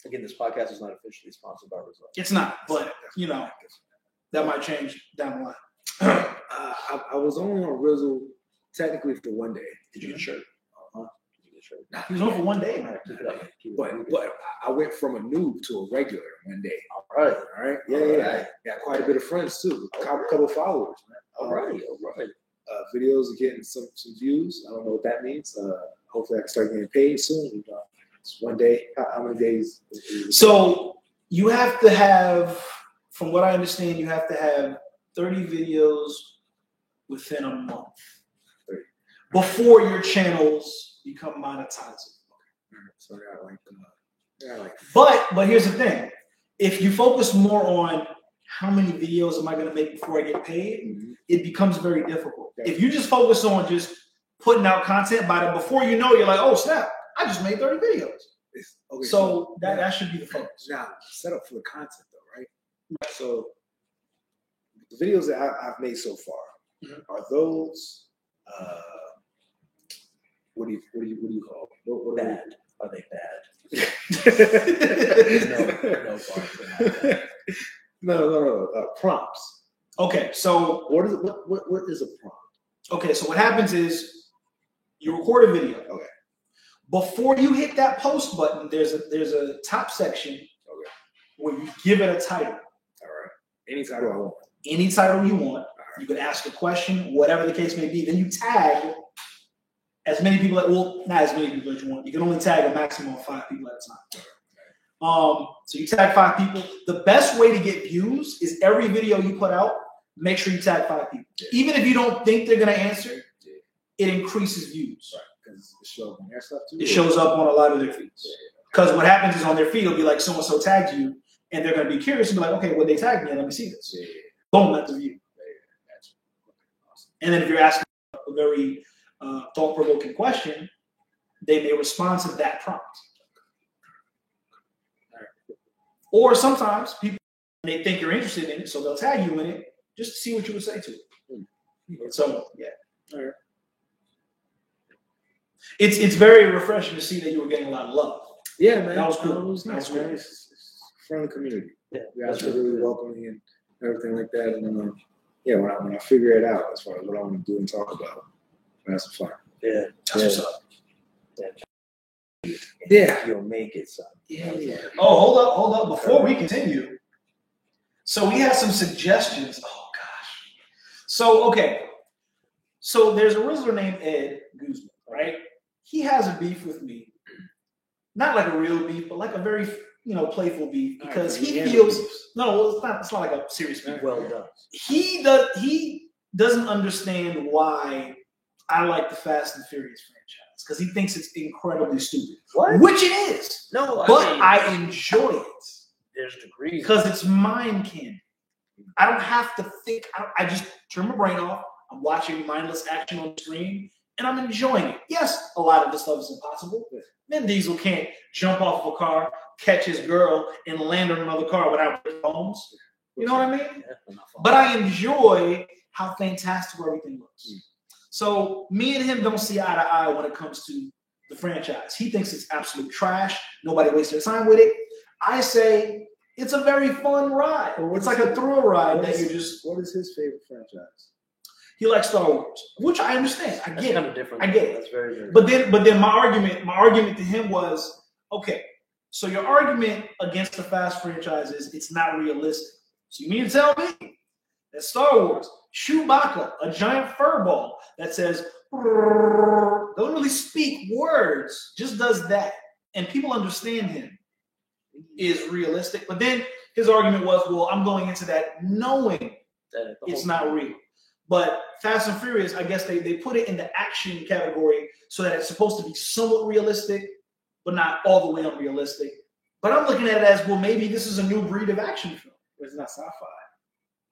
Again, this podcast is not officially sponsored by Result. It's not, but that might change down the line. I was only on Rizzle technically for one day. Did you get a shirt? Huh? Did you get a shirt? He was on for one day, man. Keep it up. Keep it But up. but I went from a noob to a regular one day. All right. All right. Yeah. Got quite a bit of friends too. A couple followers, man. All right. Videos are getting some views. I don't know what that means. Hopefully I can start getting paid soon. It's one day. How many days? So you have to have, from what I understand, you have to have 30 videos within a month before your channels become monetizable. So I got like. But here's the thing: if you focus more on how many videos am I going to make before I get paid, it becomes very difficult. If you just focus on just putting out content, before you know, you're like, oh snap, I just made 30 videos. Okay, so that should be the focus. Now, set up for the content though, right? So the videos that I've made so far are those. What do you call them? What bad? Are they bad? No. Prompts. Okay, so what is a prompt? Okay, so what happens is you record a video. Okay. Before you hit that post button, there's a top section where you give it a title. All right. Any title I want. Any title you want. You can ask a question, whatever the case may be. Then you tag as many people not as many people as you want. You can only tag a maximum of 5 people at a time. So you tag 5 people. The best way to get views is every video you put out, make sure you tag 5 people. Yeah. Even if you don't think they're gonna answer, it increases views. Right. Because it shows on their stuff too. It shows up on a lot of their feeds. Because what happens is on their feed, it'll be like so and so tagged you, and they're gonna be curious and be like, okay, well they tagged me, let me see this. Boom, that's the view. And then if you're asking a very thought-provoking question, they may respond to that prompt. Or sometimes people, they think you're interested in it, so they'll tag you in it just to see what you would say to it. So, yeah. All right. It's very refreshing to see that you were getting a lot of love. Yeah, man. That was cool. It was nice, man. It's friendly community. Yeah, you guys were really welcoming and everything like that. And then, when I figure it out as far as what I want to do and talk about, that's some fun. Yeah. That's what's up. Yeah. You'll make it, son. Yeah. Oh, hold up. Before we continue, so we have some suggestions. Oh, gosh. So, okay. So there's a Rizzler named Ed Guzman, right? He has a beef with me. Not like a real beef, but like a very, playful beef because he feels it's not like a serious beef. Well done. He doesn't understand why I like the Fast and Furious franchise because he thinks it's incredibly stupid. What? Which it is. No, I enjoy it. There's degrees. Because it's mind candy. I don't have to think. I just turn my brain off. I'm watching mindless action on the screen, and I'm enjoying it. Yes, a lot of this stuff is impossible. Vin Diesel can't jump off of a car, catch his girl, and land on another car without bones. You know what I mean? But I enjoy how fantastic everything looks. So me and him don't see eye to eye when it comes to the franchise. He thinks it's absolute trash. Nobody wastes their time with it. I say it's a very fun ride. It's like a thrill ride that you just. What is his favorite franchise? He likes Star Wars, which I understand. I get it. Kind of different. I get it. That's very, very. But then my argument to him was, okay, so your argument against the Fast franchise is it's not realistic. So you mean to tell me that Star Wars, Chewbacca, a giant furball that says doesn't really speak words, just does that, and people understand him, is realistic. But then his argument was, well, I'm going into that knowing that it's not real. But Fast and Furious, I guess they put it in the action category so that it's supposed to be somewhat realistic, but not all the way unrealistic. But I'm looking at it as, well, maybe this is a new breed of action film. It's not sci-fi.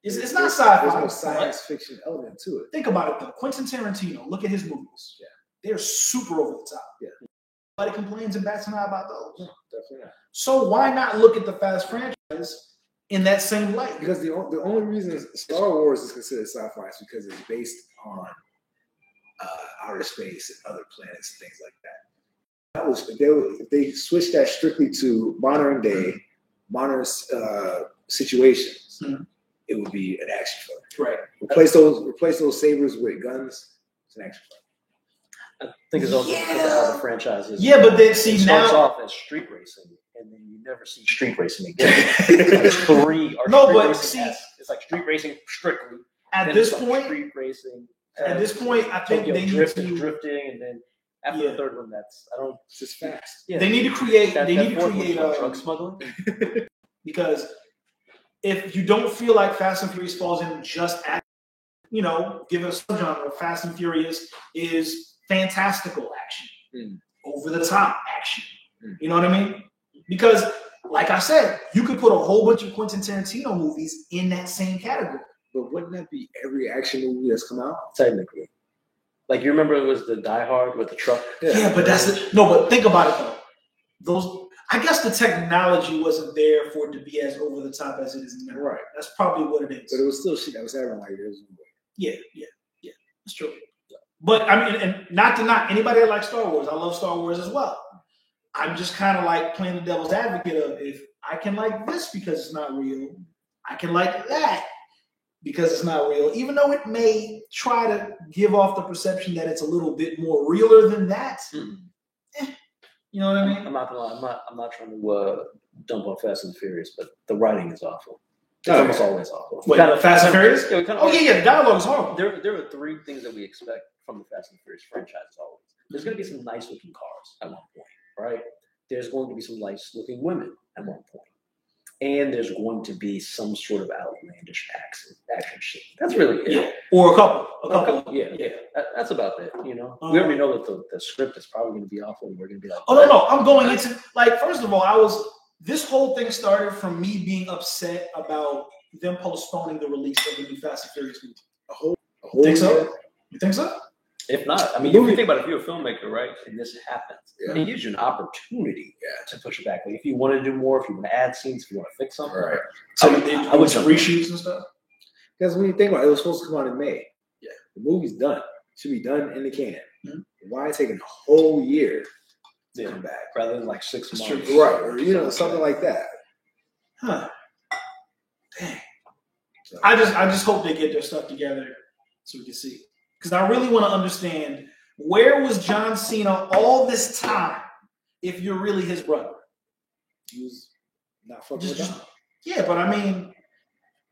It's not sci-fi. There's no science fiction element to it. Think about it, though. Quentin Tarantino, look at his movies. Yeah. They're super over the top. Yeah. Nobody complains and bats an eye about those. No, definitely not. So why not look at the Fast franchise in that same light? Because the only reason Star Wars is considered sci-fi is because it's based on outer space and other planets and things like that. If they switched that strictly to modern situations, it would be an action film. Right. Replace those sabers with guns. It's an action film. I think it's also because of how the franchise is. Yeah, but then see it now starts off as street racing, and then you never see street racing again. It's like street racing strictly. At this point, street racing. At this point, I think they need to drifting, and then after the third one, it's just fast. Yeah. They need to create. Drug smuggling. Because if you don't feel like Fast and Furious falls in just action, give it a subgenre. Fast and Furious is fantastical action over the top action. You know what I mean? Because, like I said, you could put a whole bunch of Quentin Tarantino movies in that same category. But wouldn't that be every action movie that's come out? Technically. Like, you remember it was the Die Hard with the truck? Yeah, but that's it. No, but think about it though. I guess the technology wasn't there for it to be as over the top as it is now. Right. That's probably what it is. But it was still shit that was happening like this. Yeah. That's true. But I mean, and not to knock anybody that likes Star Wars. I love Star Wars as well. I'm just kind of like playing the devil's advocate of, if I can like this because it's not real, I can like that because it's not real, even though it may try to give off the perception that it's a little bit more realer than that. You know what I mean? I'm not gonna lie. I'm not trying to dump on Fast and Furious, but the writing is awful. It's almost always awful. Wait, Fast and Furious? Yeah, the dialogue is horrible. There are three things that we expect from the Fast and Furious franchise always. There's going to be some nice looking cars at one point, right? There's going to be some nice looking women at one point. And there's going to be some sort of outlandish action shit. That's really it. Yeah. Or a couple. Yeah. That's about it, you know? We already know that the script is probably going to be awful, and we're going to be like... Oh, no. I'm going into... Like, first of all, this whole thing started from me being upset about them postponing the release of the new Fast and Furious movie. You think so? You think so? If not, I mean, if you think about it, if you're a filmmaker, right, and this happens, it gives you an opportunity to push it back. Like, if you want to do more, if you want to add scenes, if you want to fix something, right? So I would reshoots and stuff. Because when you think about it, it was supposed to come out in May. Yeah, the movie's done. It should be done in the can. Mm-hmm. Why taking a whole year to come back rather than like 6 months? Right, or something like that. Huh? Dang. So, I just hope they get their stuff together so we can see. Because I really want to understand, where was John Cena all this time if you're really his brother? He was not fucking with John. Yeah, but I mean,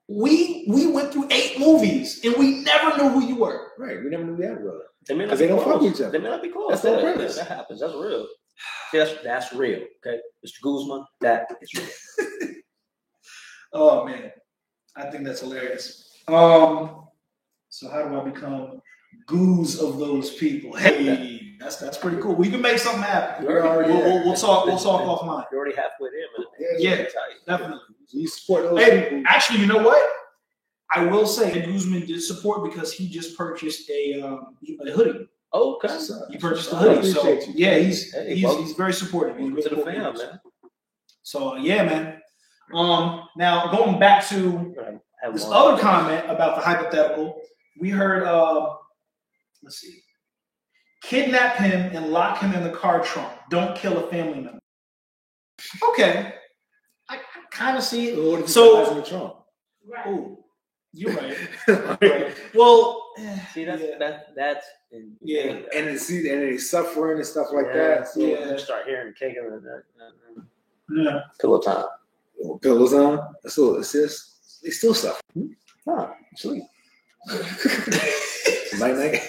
we went through 8 movies and we never knew who you were. Right, we never knew we had a brother. Because they don't fuck with each other. They may not be close. That's the premise. That happens. That's real. See, that's real. Okay, Mr. Guzman, that is real. Oh man, I think that's hilarious. So how do I become goose of those people? Hey, that's pretty cool. We can make something happen. We'll talk offline. You're already halfway there, man. Yeah, definitely. You support those people. Actually, you know what? I will say Guzman did support because he just purchased a hoodie. Oh, okay. He purchased a hoodie. So yeah, he's very supportive. He's to the fam, man. So yeah, man. Now going back to this other comment about the hypothetical, we heard let's see. Kidnap him and lock him in the car trunk. Don't kill a family member. Okay. I kind of see it. So in the trunk. Oh, you're right. Right. Well, see, that's and he's suffering and stuff like that. So you start hearing kicking and pillow time. Pillows on. That's a little assist. They still suffer. Sleep. Night.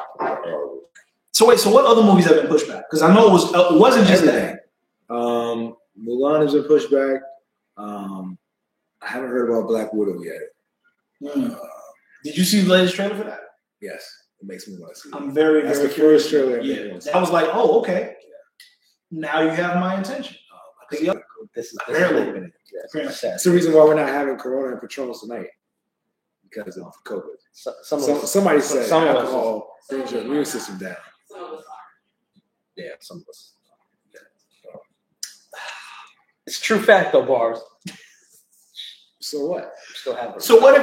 Oh man. So wait. So what other movies have been pushed back? Because I know it wasn't just that. Mulan has been pushed back. I haven't heard about Black Widow yet. Did you see the latest trailer for that? Yes, it makes me want to see it. I'm very, That's very the curious. first trailer. Yeah, I was like, oh, okay. Now you have my attention. This is really That's the reason why we're not having Corona and Patron tonight, because of COVID. Somebody said alcohol brings your immune system down. Yeah, some of us. It's true fact, though, bars. So what? Still have it. So what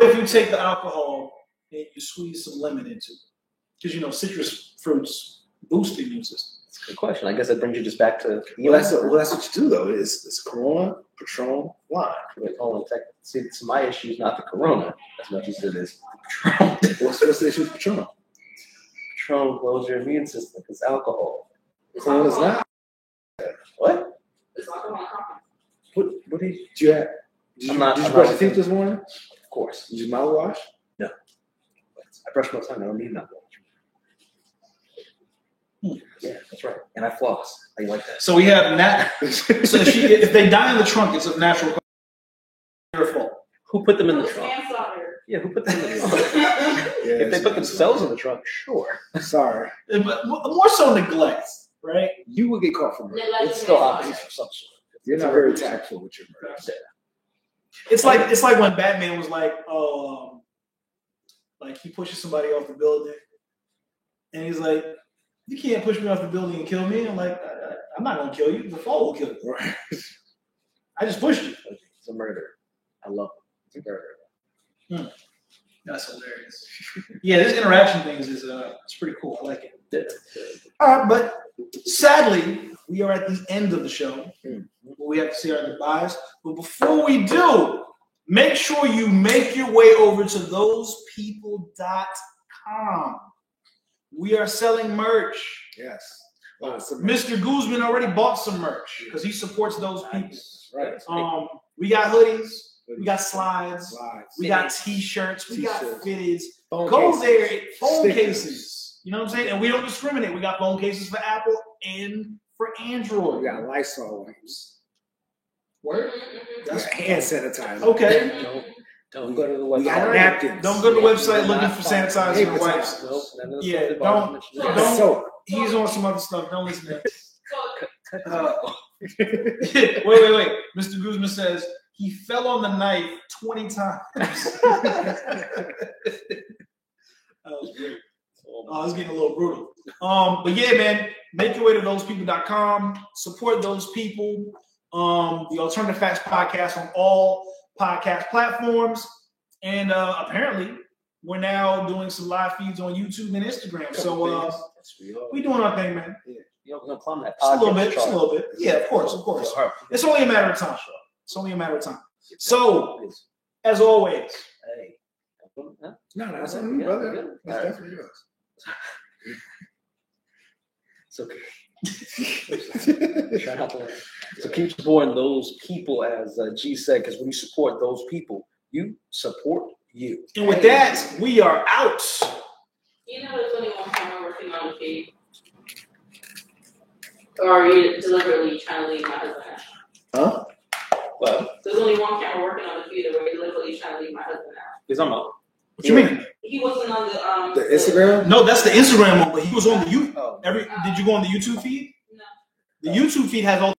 if you take the alcohol and you squeeze some lemon into it? Because citrus fruits boost the immune system. That's a good question. I guess that brings you just back to that's what you do though. It's Corona, Patron, lime. Wait, hold on a second. See, it's my issue is not the Corona as much as it is the Patron. What's the issue with Patron? Patron blows your immune system because alcohol. Corona's not. What? What did you have? Did you brush your teeth this morning? Of course. Did you mouthwash? No. I brush my tongue. I don't need mouthwash. Yeah, that's right. And I floss. How you like that? So we have so if they die in the trunk, it's of natural cause. Their fault. Who put them in the trunk? Yeah, who put them in the trunk? If they put themselves in the trunk, sure. Sorry. But more so neglect, right? You will get caught for murder. It's still obvious for some sort. You're not very tactful with your murder. It's like when Batman was like he pushes somebody off the building, and he's like, "You can't push me off the building and kill me." I'm like, "I'm not gonna kill you. The fall will kill you." Right. I just pushed you. It's a murder. I love it. It's a murder. That's hilarious. Yeah, this interaction thing is it's pretty cool. I like it. But sadly, we are at the end of the show. We have to say our goodbyes. But before we do, make sure you make your way over to thosepeople.com. We are selling merch. Yes. Mr. Guzman already bought some merch because he supports those people. Right. We got hoodies. We got slides. We got t-shirts. We got fitteds. Go there. Phone cases. You know what I'm saying? And we don't discriminate. We got phone cases for Apple and for Android. We got Lysol wipes. Word? That's hand sanitizer. Okay. Don't go to the website. We got napkins. Don't go to the website looking for sanitizer and wipes. Yeah, don't. He's on some other stuff. Don't listen to that. Wait. Mr. Guzman says he fell on the knife 20 times. That was great. Oh, it's getting a little brutal. But yeah, man, make your way to thosepeople.com. Support those people. The Alternative Facts podcast on all podcast platforms. And apparently, we're now doing some live feeds on YouTube and Instagram. So we're doing our thing, man. You're gonna climb that just a little bit. Yeah, of course. It's only a matter of time. So, as always. Hey. No, that's on me, brother. That's definitely yours. It's okay. Try not to. So keep supporting those people, as G said, because when you support those people, you support you. And with that, we are out. You know, there's only one camera working on the feed. Or are you deliberately trying to leave my husband out? Huh? Well, there's only one camera working on the feed, or are you deliberately trying to leave my husband out? He's on my. What you mean? He wasn't on the the Instagram? No, that's the Instagram one, but he was on the YouTube. Did you go on the YouTube feed? No. The YouTube feed has all